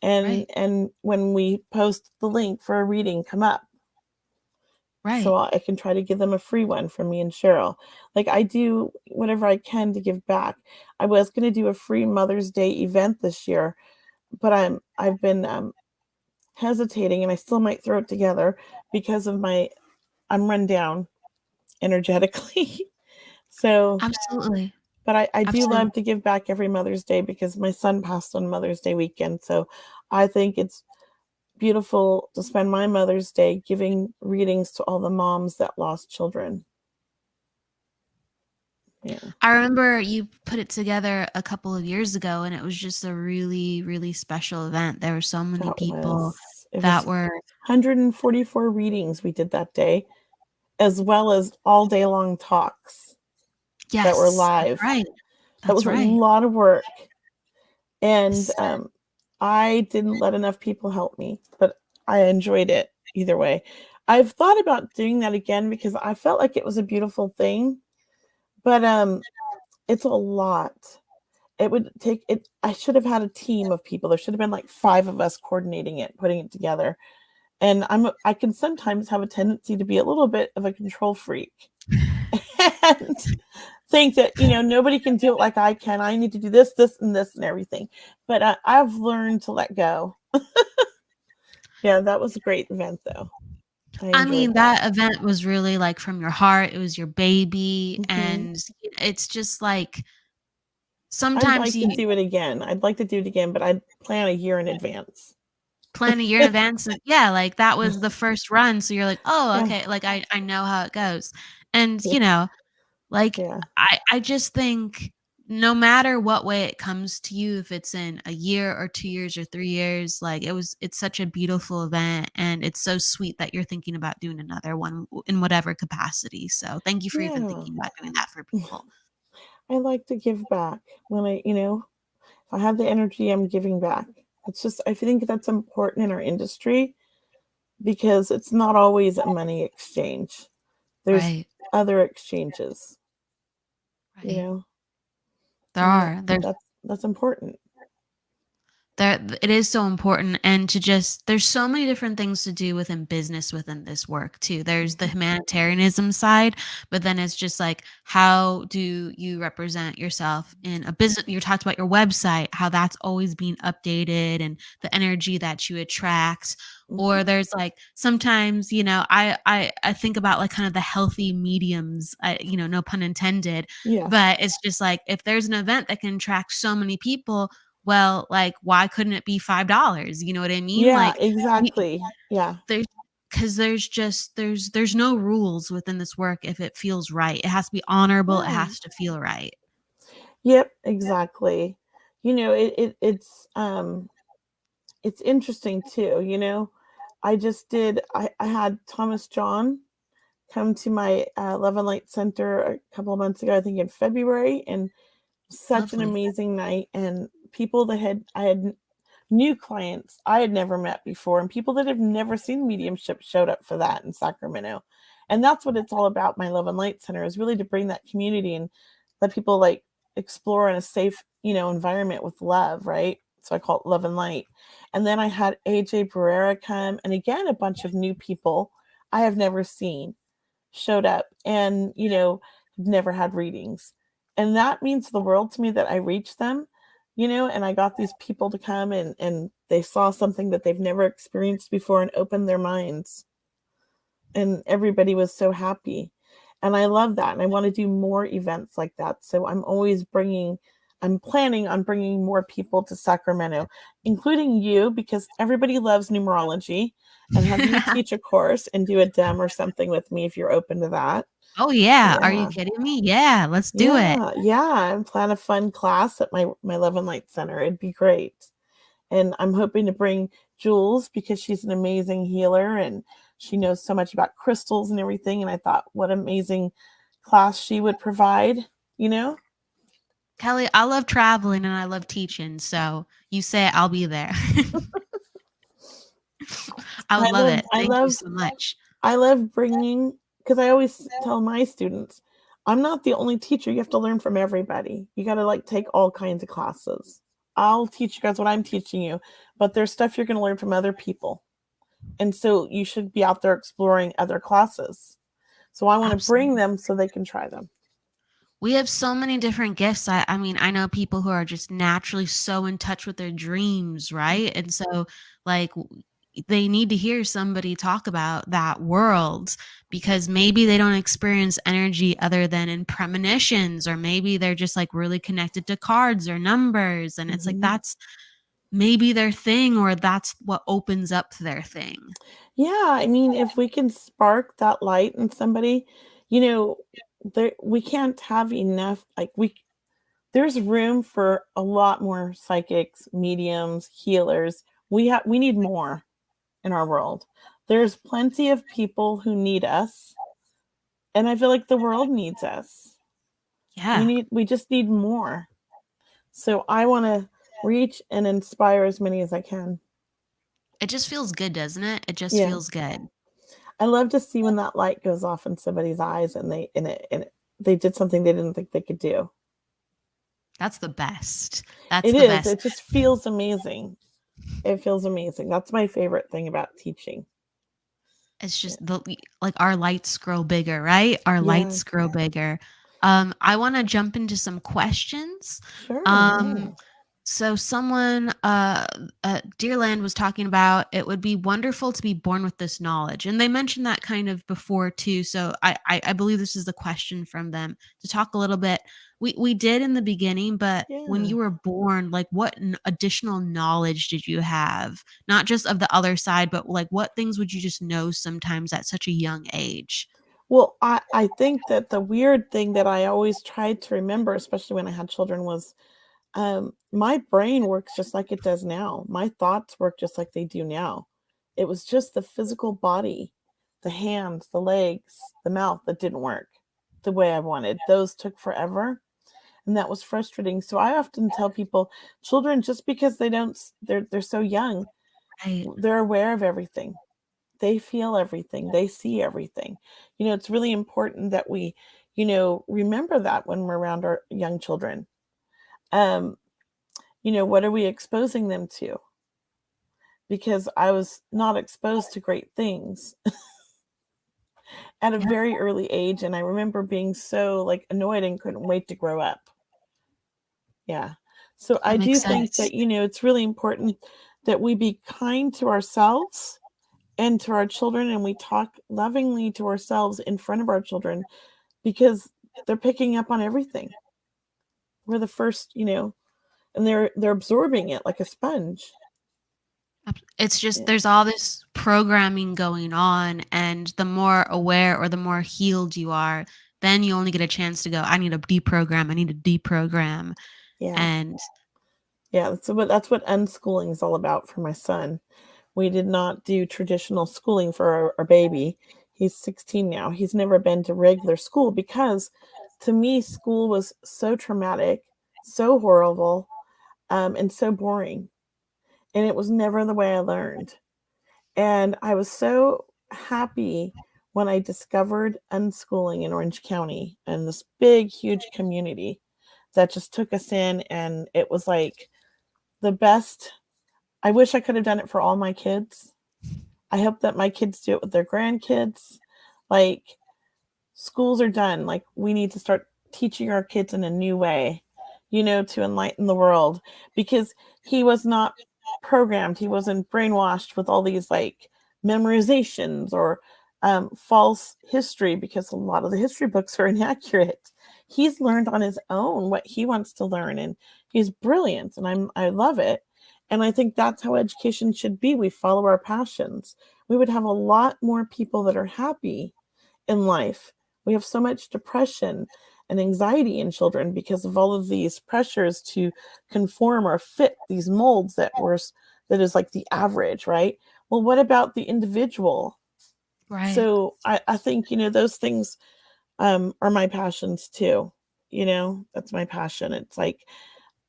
And when we post the link for a reading, come up. Right. So I can try to give them a free one from me and Cheryl. Like, I do whatever I can to give back. I was going to do a free Mother's Day event this year, but I've been hesitating, and I still might throw it together because of I'm run down energetically. So Absolutely. But I do love to give back every Mother's Day because my son passed on Mother's Day weekend. So I think it's beautiful to spend my Mother's Day giving readings to all the moms that lost children. Yeah. I remember you put it together a couple of years ago, and it was just a really, really special event. There were so many people that were 144 readings we did that day, as well as all day long talks that were live. Right. That was a lot of work. And I didn't let enough people help me, but I enjoyed it either way. I've thought about doing that again because I felt like it was a beautiful thing, but it's a lot. It would take it. I should have had a team of people. There should have been like 5 of us coordinating it, putting it together. And I can sometimes have a tendency to be a little bit of a control freak and think that, nobody can do it like I can. I need to do this, this, and this, and everything. But I've learned to let go. Yeah, that was a great event, though. I mean, that event was really like from your heart. It was your baby. Mm-hmm. And it's just like, sometimes I'd like to do it again. I'd like to do it again, but I'd plan a year in advance. Plan a year in advance. And yeah, like that was the first run. So you're like, oh, okay. Like I know how it goes. And, I just think no matter what way it comes to you, if it's in a year or 2 years or 3 years, like it's such a beautiful event, and it's so sweet that you're thinking about doing another one in whatever capacity. So thank you for even thinking about doing that for people. I like to give back when if I have the energy, I'm giving back. It's just, I think that's important in our industry because it's not always a money exchange. There's other exchanges. you Right. know, There and are. There's that's important. That it is so important, and to just there's so many different things to do within business within this work too. There's the Mhm. humanitarianism side, but then it's just like, how do you represent yourself in a business? You talked about your website, how that's always being updated and the energy that you attract. Mhm. Or there's like sometimes, I think about like kind of the healthy mediums, no pun intended, Yeah. but it's just like if there's an event that can attract so many people, well, like, why couldn't it be $5? You know what I mean? Yeah, Like, we exactly. Yeah. there's because there's no rules within this work if it feels right. It has to be honorable, it Yeah. has to feel right. Yep, exactly. It's interesting too, I just did I had Thomas John come to my Love and Light Center a couple of months ago, I think in February, and such an Lovely. amazing night. And people that had new clients I had never met before, and people that have never seen mediumship showed up for that in Sacramento. And that's what it's all about. My Love and Light Center is really to bring that community and let people like explore in a safe, environment with love, right? So I call it Love and Light. And then I had AJ Barrera come, and again a bunch of new people I have never seen showed up, and never had readings. And that means the world to me that I reached them, and I got these people to come, and they saw something that they've never experienced before and opened their minds, and everybody was so happy. And I love that, and I want to do more events like that. So I'm planning on bringing more people to Sacramento, including you, because everybody loves numerology, and have you teach a course and do a dem or something with me if you're open to that. Oh, yeah. Are you Yeah. kidding me? Yeah, let's do it. Yeah, and plan a fun class at my Love and Light Center. It'd be great. And I'm hoping to bring Jules because she's an amazing healer and she knows so much about crystals and everything. And I thought, what amazing class she would provide, you know? Kelly, I love traveling and I love teaching, so you say it, I'll be there. I would I love love it. I Thank you love so much. I love bringing, because I always tell my students, I'm not the only teacher. You have to learn from everybody. You got to like take all kinds of classes. I'll teach you guys what I'm teaching you, but there's stuff you're going to learn from other people. And so you should be out there exploring other classes. So I want to bring Absolutely. them so they can try them. We have so many different gifts. I mean, I know people who are just naturally so in touch with their dreams, right? And so, like, they need to hear somebody talk about that world because maybe they don't experience energy other than in premonitions, or maybe they're just like really connected to cards or numbers. And it's like Mm-hmm. that's maybe their thing, or that's what opens up their thing. Yeah, I mean, if we can spark that light in somebody, you know, we can't have enough. There's room for a lot more psychics, mediums, healers. We need more in our world. There's plenty of people who need us, and I feel like the world needs us. Yeah. We just need more. So I want to reach and inspire as many as I can. It just feels good, doesn't it? It just Yeah. feels good. I love to see when that light goes off in somebody's eyes and they did something they didn't think they could do. That's the best. That's It the is. best. It just feels amazing. It feels amazing. That's my favorite thing about teaching. It's Yeah. just like our lights grow bigger, right? Our Yeah. lights grow bigger. I want to jump into some questions. Sure. Um, Yeah. so someone, Dearland was talking about it would be wonderful to be born with this knowledge, and they mentioned that kind of before too. So I believe this is the question from them to talk a little bit. We did in the beginning, but when Yeah. you were born, like what additional knowledge did you have? Not just of the other side, but like what things would you just know sometimes at such a young age? Well, I think that the weird thing that I always tried to remember, especially when I had children, was my brain works just like it does now. My thoughts work just like they do now. It was just the physical body, the hands, the legs, the mouth that didn't work the way I wanted. Those took forever. And that was frustrating. So I often tell people, children, just because they're so young, Right. they're aware of everything. They feel everything. They see everything. It's really important that we remember that when we're around our young children. What are we exposing them to? Because I was not exposed to great things at a very early age. And I remember being so annoyed and couldn't wait to grow up. Yeah. So That I do makes think sense. that, it's really important that we be kind to ourselves and to our children, and we talk lovingly to ourselves in front of our children, because they're picking up on everything. We're the first, and they're absorbing it like a sponge. It's just Yeah. there's all this programming going on, and the more aware or the more healed you are, then you only get a chance to go, I need to deprogram. Yeah. And Yeah. So that's what unschooling is all about for my son. We did not do traditional schooling for our baby. He's 16 now. He's never been to regular school because, to me, school was so traumatic, so horrible, and so boring. And it was never the way I learned. And I was so happy when I discovered unschooling in Orange County and this big, huge community that just took us in. And it was like the best. I wish I could have done it for all my kids. I hope that my kids do it with their grandkids. Schools are done. We need to start teaching our kids in a new way, to enlighten the world, because he was not programmed. He wasn't brainwashed with all these memorizations or false history, because a lot of the history books are inaccurate. He's learned on his own what he wants to learn, and he's brilliant, and I love it. And I think that's how education should be. We follow our passions. We would have a lot more people that are happy in life. We have so much depression and anxiety in children because of all of these pressures to conform or fit these molds that is like the average, right? Well, what about the individual? right. So I think, those things are my passions too. That's my passion. It's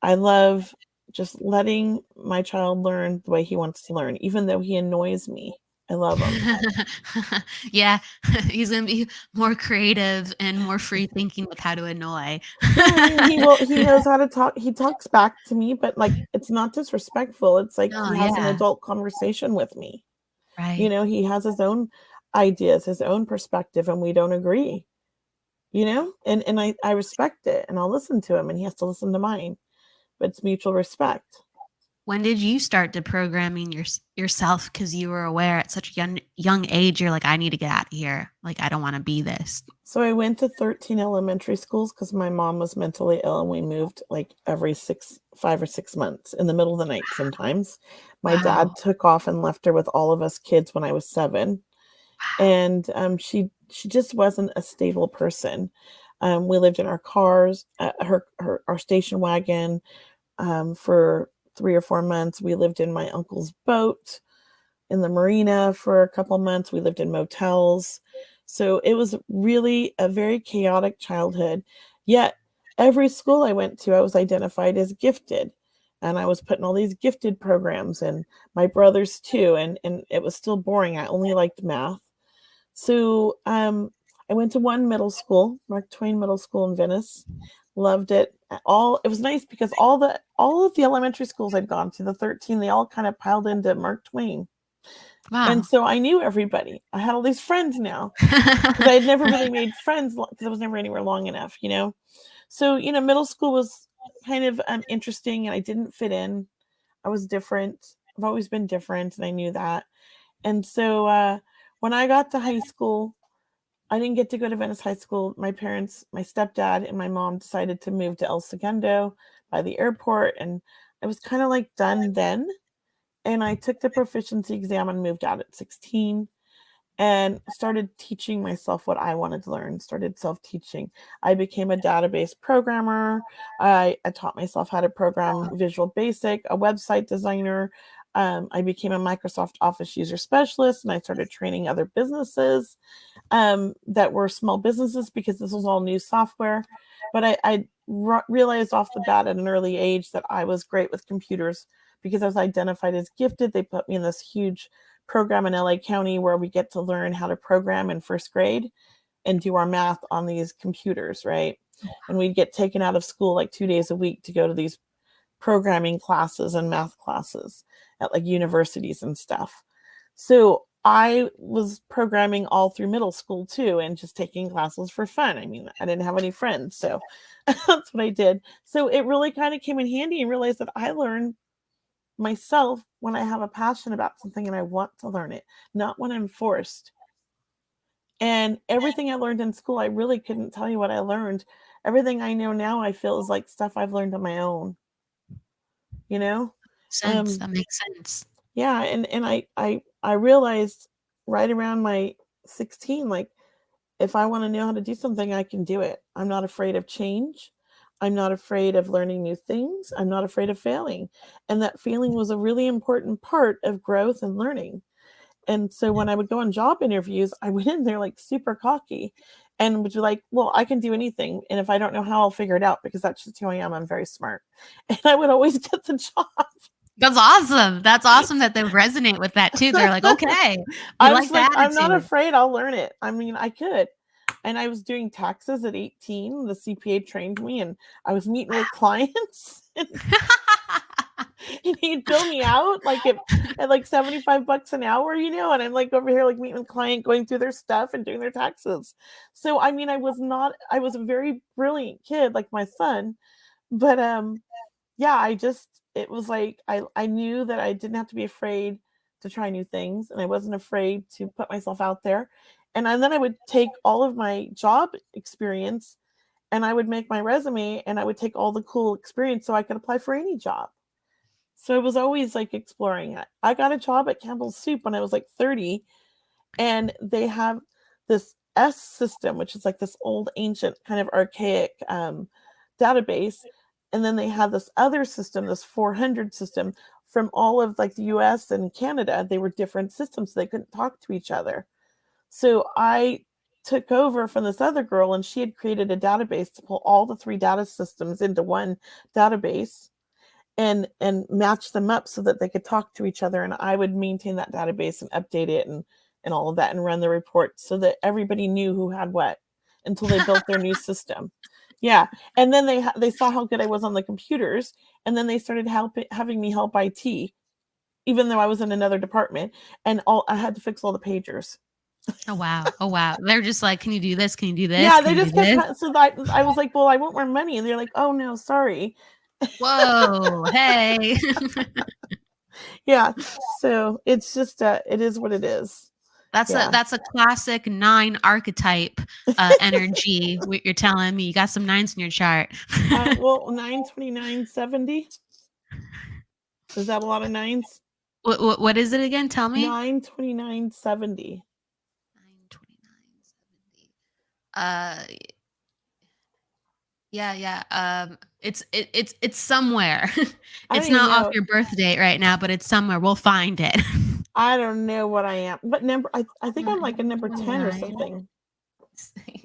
I love just letting my child learn the way he wants to learn, even though he annoys me. I love him. Yeah, he's gonna be more creative and more free thinking with how to annoy. Yeah, and he knows how to talk. He talks back to me, but it's not disrespectful. It's Oh, he has an yeah. adult conversation with me. Right. He has his own ideas, his own perspective, and we don't agree. And I respect it, and I'll listen to him, and he has to listen to mine. But it's mutual respect. When did you start deprogramming yourself because you were aware at such a young age, you're like, I need to get out of here. I don't want to be this. So I went to 13 elementary schools because my mom was mentally ill, and we moved every 5 or 6 months in the middle of the night sometimes. My Wow. dad took off and left her with all of us kids when I was 7. And she just wasn't a stable person. We lived in our cars, our station wagon, for 3 or 4 months. We lived in my uncle's boat in the marina for a couple months. We lived in motels. So it was really a very chaotic childhood. Yet every school I went to, I was identified as gifted. And I was put in all these gifted programs, and my brothers too. And it was still boring. I only liked math. So I went to one middle school, Mark Twain Middle School in Venice. Loved it. It was nice because all of the elementary schools I'd gone to, the 13, they all kind of piled into Mark Twain. Wow. And so I knew everybody. I had all these friends now, because I had never really made friends because I was never anywhere long enough, So, middle school was kind of interesting, and I didn't fit in. I was different. I've always been different, and I knew that. And so when I got to high school, I didn't get to go to Venice High School. My parents, my stepdad and my mom, decided to move to El Segundo by the airport, and I was kind of done then. And I took the proficiency exam and moved out at 16, and started teaching myself what I wanted to learn, started self-teaching. I became a database programmer. I taught myself how to program Visual Basic, a website designer. I became a Microsoft Office user specialist, and I started training other businesses that were small businesses, because this was all new software. But I realized off the bat at an early age that I was great with computers, because I was identified as gifted. They put me in this huge program in LA County where we get to learn how to program in first grade. and do our math on these computers, right? And we'd get taken out of school like 2 days a week to go to these programming classes and math classes at like universities and stuff. So I was programming all through middle school too, and just taking classes for fun. I mean, I didn't have any friends, so that's what I did. So it really kind of came in handy, and realized that I learn myself when I have a passion about something and I want to learn it, not when I'm forced. And everything I learned in school, I really couldn't tell you what I learned. Everything I know now, I feel is like stuff I've learned on my own. You know? That makes sense. Yeah, and I realized right around my 16, like, if I want to know how to do something, I can do it. I'm not afraid of change. I'm not afraid of learning new things. I'm not afraid of failing. And that failing was a really important part of growth and learning. And so when I would go on job interviews, I went in there like super cocky and would be like, well, I can do anything. And if I don't know how, I'll figure it out, because that's just who I am. I'm very smart. And I would always get the job. That's awesome. That's awesome that they resonate with that too. They're like, okay, I like was like, that. I'm not afraid. I'll learn it. I mean, I could. And I was doing taxes at 18. The CPA trained me, and I was meeting with clients. And he'd bill me out like at like $75 an hour, and I'm like over here like meeting with a client, going through their stuff and doing their taxes. So I mean, I was a very brilliant kid like my son, but yeah, it was like I knew that I didn't have to be afraid to try new things, and I wasn't afraid to put myself out there. And then I would take all of my job experience and I would make my resume, and I would take all the cool experience so I could apply for any job. So it was always like exploring it. I got a job at Campbell's Soup when I was like 30, and they have this S system, which is like this old, ancient, kind of archaic database. And then they had this other system, this 400 system from all of like the US and Canada. They were different systems, so they couldn't talk to each other. So I took over from this other girl, and she had created a database to pull all the 3 data systems into one database and match them up so that they could talk to each other. And I would maintain that database and update it and all of that, and run the reports so that everybody knew who had what until they built their new system. Yeah. And then they saw how good I was on the computers, and then they started having me help IT, even though I was in another department, and I had to fix all the pagers. Oh wow. They're just like, can you do this? Can you do this? Yeah, they just kept, so I was like, well, I want more money. And they're like, oh no, sorry. Whoa, hey. Yeah. So it's just it is what it is. That's a classic 9 archetype energy. What you're telling me, you got some 9s in your chart. Well, 9, 29, 70. Is that a lot of 9s? What is it again? Tell me. 9, 29, 70. 9, 29, 70. Yeah. It's somewhere. It's not off your birth date right now, but it's somewhere. We'll find it. I don't know what I am, but I think I'm like a number 10 or something.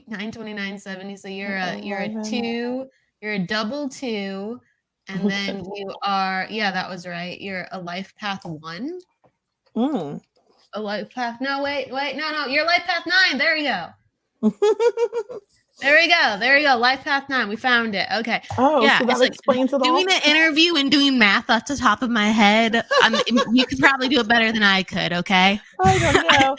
9, 29, 70. So you're a 2. You're a double 2, and then you are. Yeah, that was right. You're a life path 1. A life path. No, wait. No. You're life path 9. There you go. There we go. Life path 9. We found it. Okay. Oh, yeah. So that explains it all. Doing the interview and doing math off the top of my head. You could probably do it better than I could. Okay. I don't know.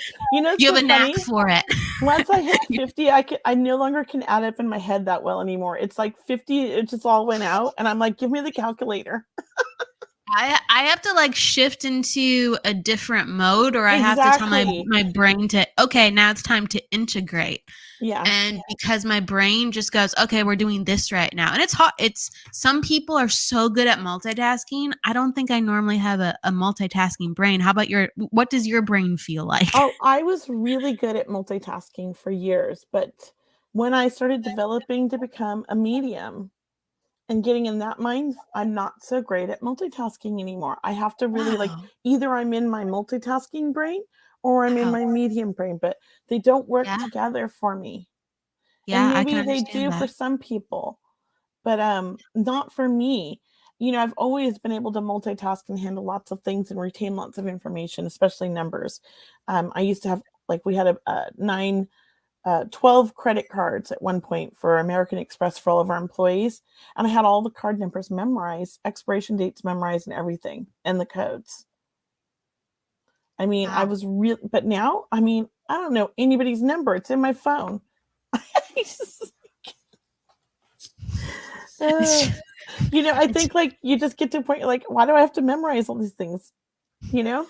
You have a knack for it. Once I hit 50, I no longer can add up in my head that well anymore. It's like 50. It just all went out, and I'm like, give me the calculator. I have to like shift into a different mode, or I have to tell my brain to, okay, now it's time to integrate. Yeah. And because my brain just goes, okay, we're doing this right now. And it's hot. Some people are so good at multitasking. I don't think I normally have a multitasking brain. How about what does your brain feel like? Oh, I was really good at multitasking for years, but when I started developing to become a medium and getting in that mind, I'm not so great at multitasking anymore. I have to really like, either I'm in my multitasking brain or I'm in my medium brain, but they don't work together for me. Yeah, and maybe they do for some people, but not for me. I've always been able to multitask and handle lots of things and retain lots of information, especially numbers. I used to have, like, we had a 9 12 credit cards at one point for American Express for all of our employees. And I had all the card numbers memorized, expiration dates memorized, and everything, and the codes. I mean, I Wow. was real, but now, I mean, I don't know anybody's number. It's in my phone. You know, I think like you just get to a point, you're like, why do I have to memorize all these things? You know?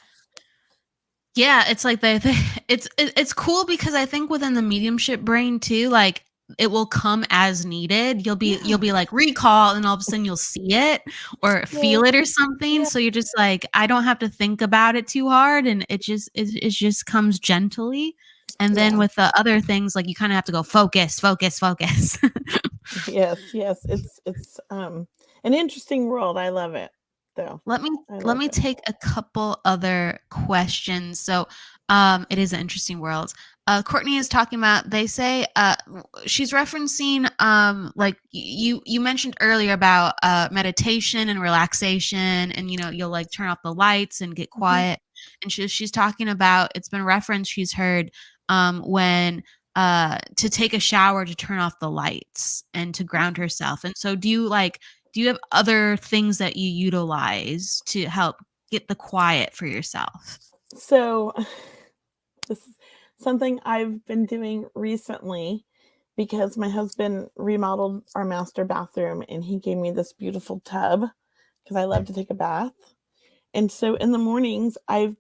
Yeah, it's like it's cool because I think within the mediumship brain too, like it will come as needed. You'll be like recall, and all of a sudden you'll see it or Yeah. feel it or something. Yeah. So you're just like, I don't have to think about it too hard, and it just comes gently. And then Yeah. with the other things, like you kind of have to go focus, focus, focus. Yes. It's an interesting world. I love it though. Let me I let love me it. take a couple other questions. So, it is an interesting world. Courtney is talking about. They say, she's referencing, like you mentioned earlier about meditation and relaxation, and you'll like turn off the lights and get Mhm. quiet. And she's talking about, it's been referenced. She's heard when to take a shower, to turn off the lights and to ground herself. And so, do you have other things that you utilize to help get the quiet for yourself? So this is something I've been doing recently because my husband remodeled our master bathroom and he gave me this beautiful tub because I love to take a bath. And so in the mornings, I've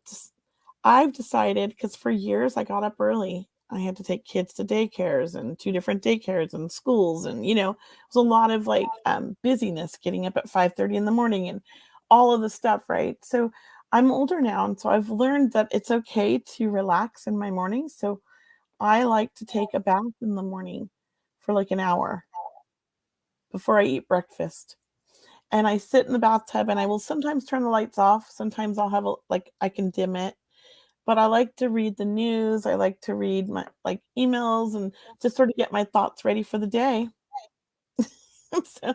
decided, because for years I got up early. I had to take kids to daycares and two different daycares and schools, and it was a lot of like busyness getting up at 5:30 in the morning and all of the stuff, right? So I'm older now, and so I've learned that it's okay to relax in my mornings. So I like to take a bath in the morning for like an hour before I eat breakfast. And I sit in the bathtub and I will sometimes turn the lights off. Sometimes I'll have I can dim it, but I like to read the news. I like to read my like emails and just sort of get my thoughts ready for the day. So,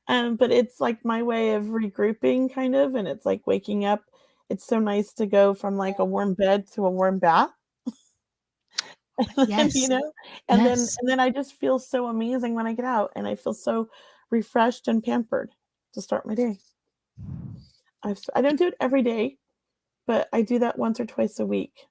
but it's like my way of regrouping kind of, and it's like waking up. It's so nice to go from like a warm bed to a warm bath. And then, Yes. Yes. and then I just feel so amazing when I get out, and I feel so refreshed and pampered to start my day. I don't do it every day, but I do that once or twice a week.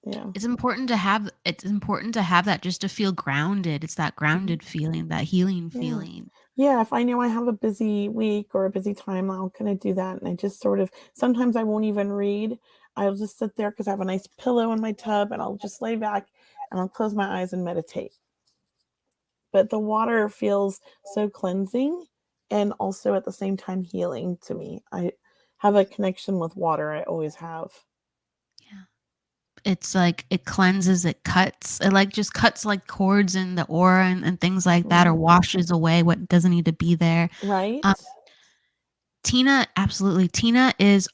Yeah. It's important to have that, just to feel grounded. It's that Mhm. grounded feeling, that healing Yeah. feeling. Yeah, if I know I have a busy week or a busy time, I'll kinda do that, and I just sort of sometimes I won't even read. I'll just sit there because I have a nice pillow in my tub, and I'll just lay back, and I'll close my eyes and meditate. But the water feels so cleansing and also at the same time healing to me. I have a connection with water, I always have. Yeah. It's like it cleanses, it cuts. It like just cuts like cords in the aura and things like that, or Mhm. washes away what doesn't need to be there. Right? Um, Tina, absolutely. Tina is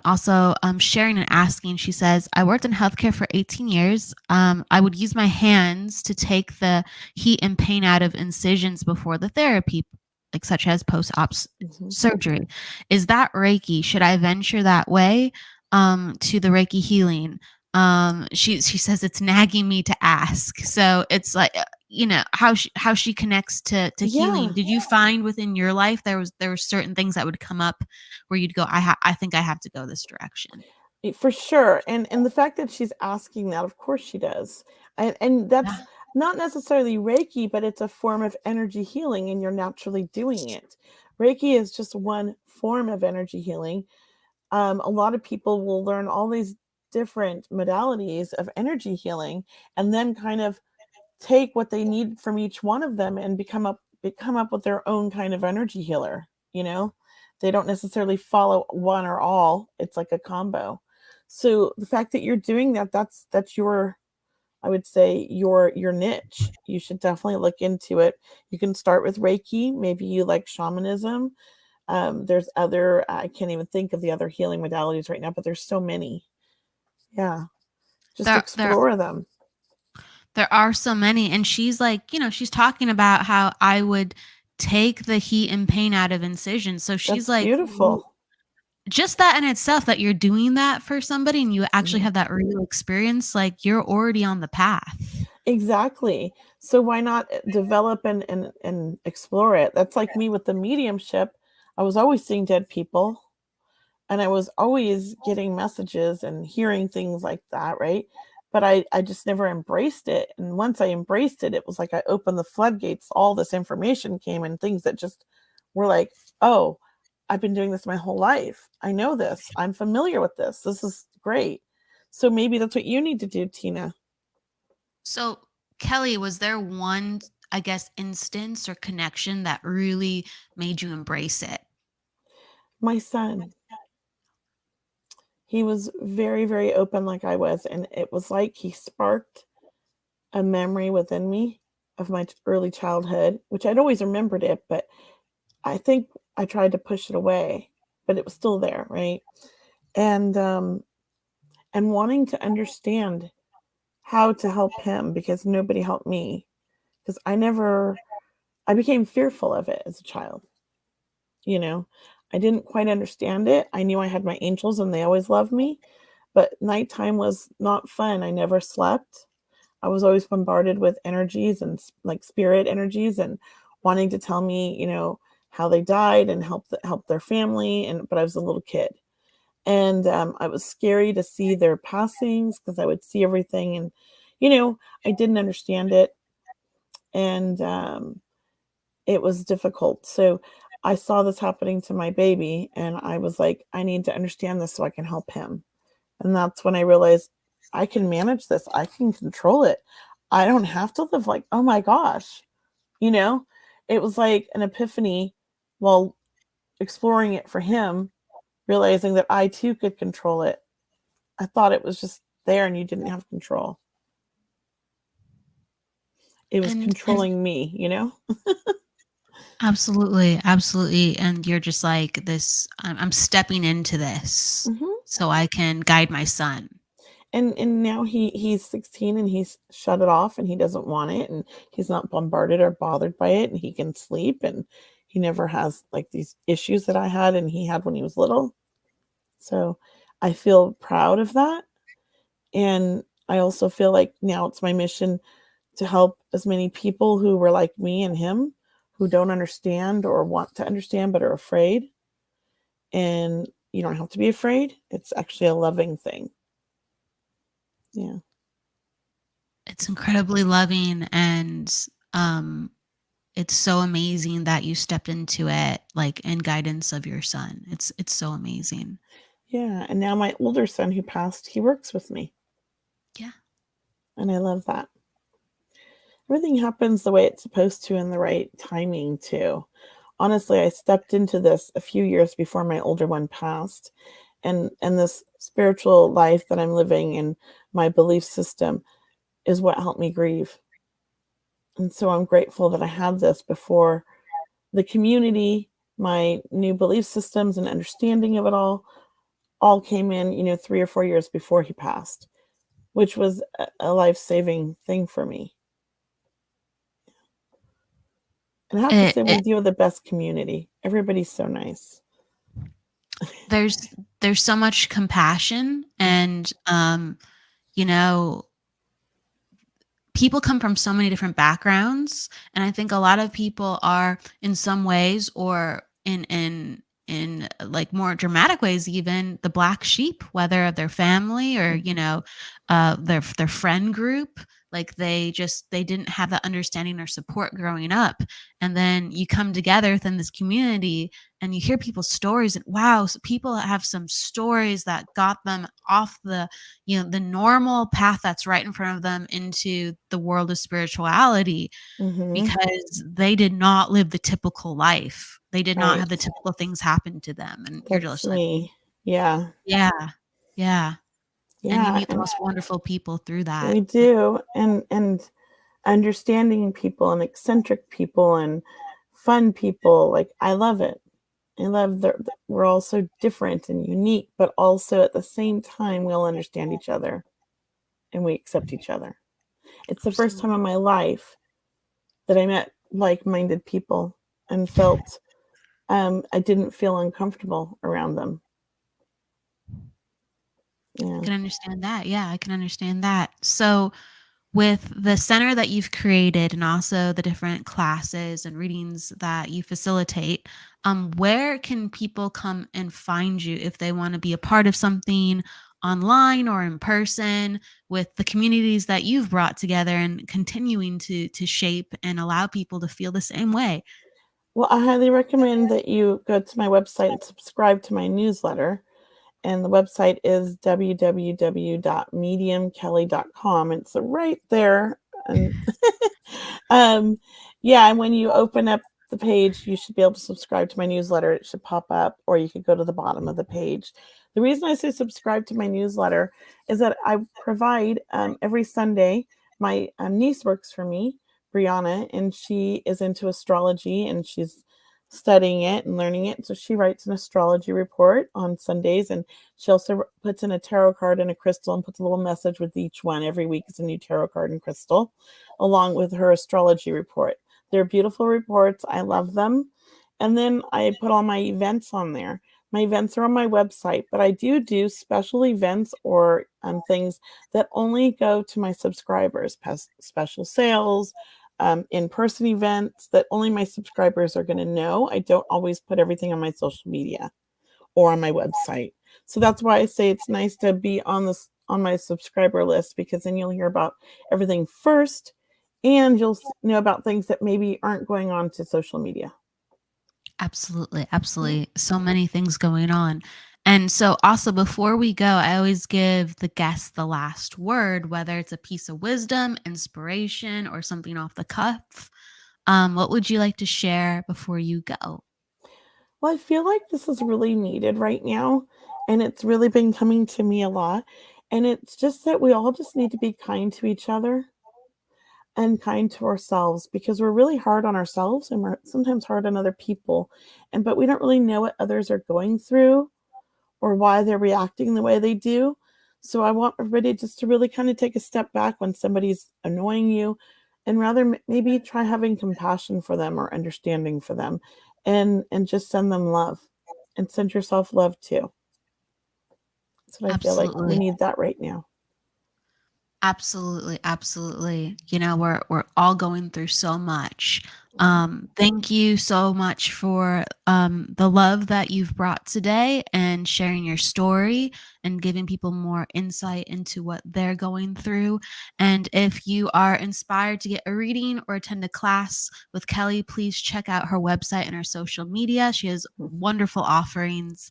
also sharing and asking. She says, I worked in healthcare for 18 years. I would use my hands to take the heat and pain out of incisions before the therapy, like such as post op Mhm. surgery. Is that Reiki? Should I venture that way to the Reiki healing? She says it's nagging me to ask. So it's like, how she connects to healing. Yeah. Did you find within your life there were certain things that would come up where you'd go, I think I have to go this direction? For sure, and the fact that she's asking that, of course she does, and Yeah. that's not necessarily Reiki, but it's a form of energy healing, and you're naturally doing it. Reiki is just one form of energy healing. A lot of people will learn all these different modalities of energy healing, and then kind of take what they need from each one of them and become up with their own kind of energy healer, you know? They don't necessarily follow one or all. It's like a combo. So the fact that you're doing that, that's your I would say your niche. You should definitely look into it. You can start with Reiki, maybe you like shamanism. There's other I can't even think of the other healing modalities right now, but there's so many. Yeah, just There explore them. there are so many, and she's like, she's talking about how I would take the heat and pain out of incisions. So she's That's like, beautiful. just that in itself, that you're doing that for somebody and you actually Mhm. have that real experience, like, you're already on the path. Exactly. So why not develop and explore it? That's like me with the mediumship. I was always seeing dead people, and I was always getting messages and hearing things like that, right? But I just never embraced it. And once I embraced it, it was like I opened the floodgates, all this information came and things that just were like, oh, I've been doing this my whole life. I know this. I'm familiar with this. This is great. So maybe that's what you need to do, Tina. So, Kelley, was there one, I guess, instance or connection that really made you embrace it? My son, he was very, very open like I was. And it was like he sparked a memory within me of my early childhood, which I'd always remembered it, but I think I tried to push it away, but it was still there, right? And wanting to understand how to help him because nobody helped me because I became fearful of it as a child, you know. I didn't quite understand it. I knew I had my angels and they always loved me, but nighttime was not fun. I never slept. I was always bombarded with energies and like spirit energies and wanting to tell me, how they died and help their family. But I was a little kid, and I was scary to see their passings because I would see everything, and I didn't understand it, and it was difficult. So I saw this happening to my baby, and I was like, I need to understand this so I can help him. And that's when I realized I can manage this. I can control it. I don't have to live like, oh my gosh, you know? It was like an epiphany while exploring it for him, realizing that I too could control it. I thought it was just there and you didn't have control. It was And controlling me. absolutely, absolutely, and you're just like, "This I'm stepping into this Hmm. so I can guide my son." And now he's 16 and he's shut it off and he doesn't want it and he's not bombarded or bothered by it and he can sleep and he never has like these issues that I had and he had when he was little. So I feel proud of that. And I also feel like now it's my mission to help as many people who were like me and him who don't understand or want to understand but are afraid. And you don't have to be afraid. It's actually a loving thing. Yeah. It's incredibly loving, and, um, it's so amazing that you stepped into it, like, in guidance of your son. It's so amazing. Yeah. And now my older son who passed, he works with me. Yeah. And I love that. Everything happens the way it's supposed to in the right timing, too. Honestly, I stepped into this a few years before my older one passed. And this spiritual life that I'm living and my belief system is what helped me grieve. And so I'm grateful that I had this before the community, my new belief systems and understanding of it all came in, 3 or 4 years before he passed, which was a life-saving thing for me. And I have to It say, it we do have the best community. Everybody's so nice. there's so much compassion Mm. and, you know, people come from so many different backgrounds, and I think a lot of people are in some ways, or in like more dramatic ways, even the black sheep, whether of their family or, Mhm. their friend group. Like, they didn't have that understanding or support growing up, and then you come together within this community and you hear people's stories, and wow, so people have some stories that got them off the normal path that's right in front of them into the world of spirituality, Mhm. because they did not live the typical life. They did not Right. have the typical things happen to them, and you're That's just like, me. Yeah. yeah, yeah, and you Yeah, meet the and most wonderful people through that. we do, and understanding people and eccentric people and fun people, like, I love it. I love that we're all so different and unique, but also at the same time, we all understand each other and we accept each other. It's the first time Absolutely. in my life that I met like-minded people and felt, I didn't feel uncomfortable around them. Yeah. I can understand that. Yeah, I can understand that. So, with the center that you've created and also the different classes and readings that you facilitate, where can people come and find you if they want to be a part of something online or in person with the communities that you've brought together and continuing to shape and allow people to feel the same way? Well, I highly recommend that you go to my website and subscribe to my newsletter. And the website is www.mediumkelley.com. It's right there. And yeah, and when you open up the page, you should be able to subscribe to my newsletter. It should pop up, or you could go to the bottom of the page. The reason I say subscribe to my newsletter is that I provide every Sunday. My niece works for me, Brianna, and she is into astrology, and she's studying it and learning it. So she writes an astrology report on Sundays, and she also puts in a tarot card and a crystal and puts a little message with each one. Every week is a new tarot card and crystal, along with her astrology report. They're beautiful reports. I love them. And then I put all my events on there. My events are on my website, but I do special events or things that only go to my subscribers, special sales, in-person events that only my subscribers are going to know. I don't always put everything on my social media or on my website. So that's why I say it's nice to be on my subscriber list, because then you'll hear about everything first, and you'll know about things that maybe aren't going on to social media. Absolutely, absolutely. So many things going on. And so also before we go, I always give the guest the last word, whether it's a piece of wisdom, inspiration, or something off the cuff. What would you like to share before you go? Well, I feel like this is really needed right now, and it's really been coming to me a lot. And it's just that we all just need to be kind to each other and kind to ourselves, because we're really hard on ourselves, and we're sometimes hard on other people. But we don't really know what others are going through or why they're reacting the way they do. So I want everybody just to really kind of take a step back when somebody's annoying you, and rather maybe try having compassion for them or understanding for them, and just send them love, and send yourself love too. That's what I feel like we Absolutely. need that right now. Absolutely, absolutely. You know, we're all going through so much. Thank you so much for the love that you've brought today and sharing your story and giving people more insight into what they're going through. And if you are inspired to get a reading or attend a class with Kelley, please check out her website and her social media. She has wonderful offerings.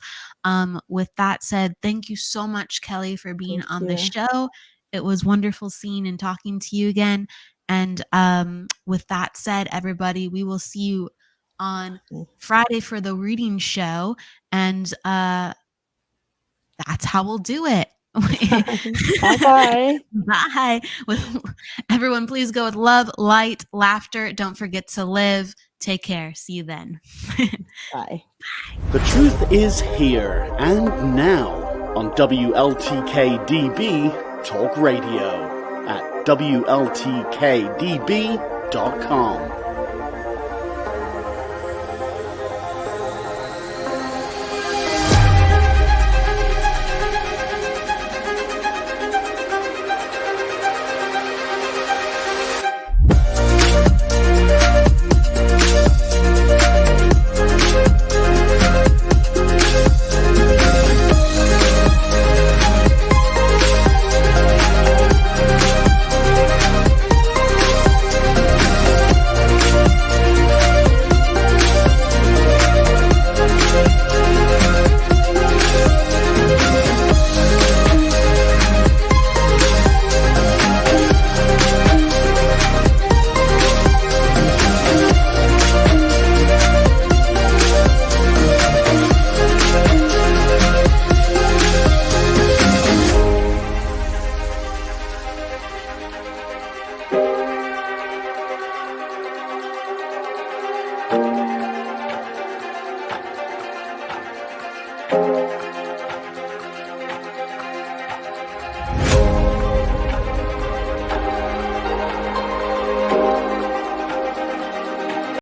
With that said, thank you so much, Kelley, for being Thank on the you. show. It was wonderful seeing and talking to you again. And with that said, everybody, we will see you on Friday for the reading show. And that's how we'll do it. Bye-bye. Bye. With everyone, please go with love, light, laughter. Don't forget to live. Take care. See you then. Bye. The truth is here and now on WLTK-DB Talk Radio at WLTK-DB.com.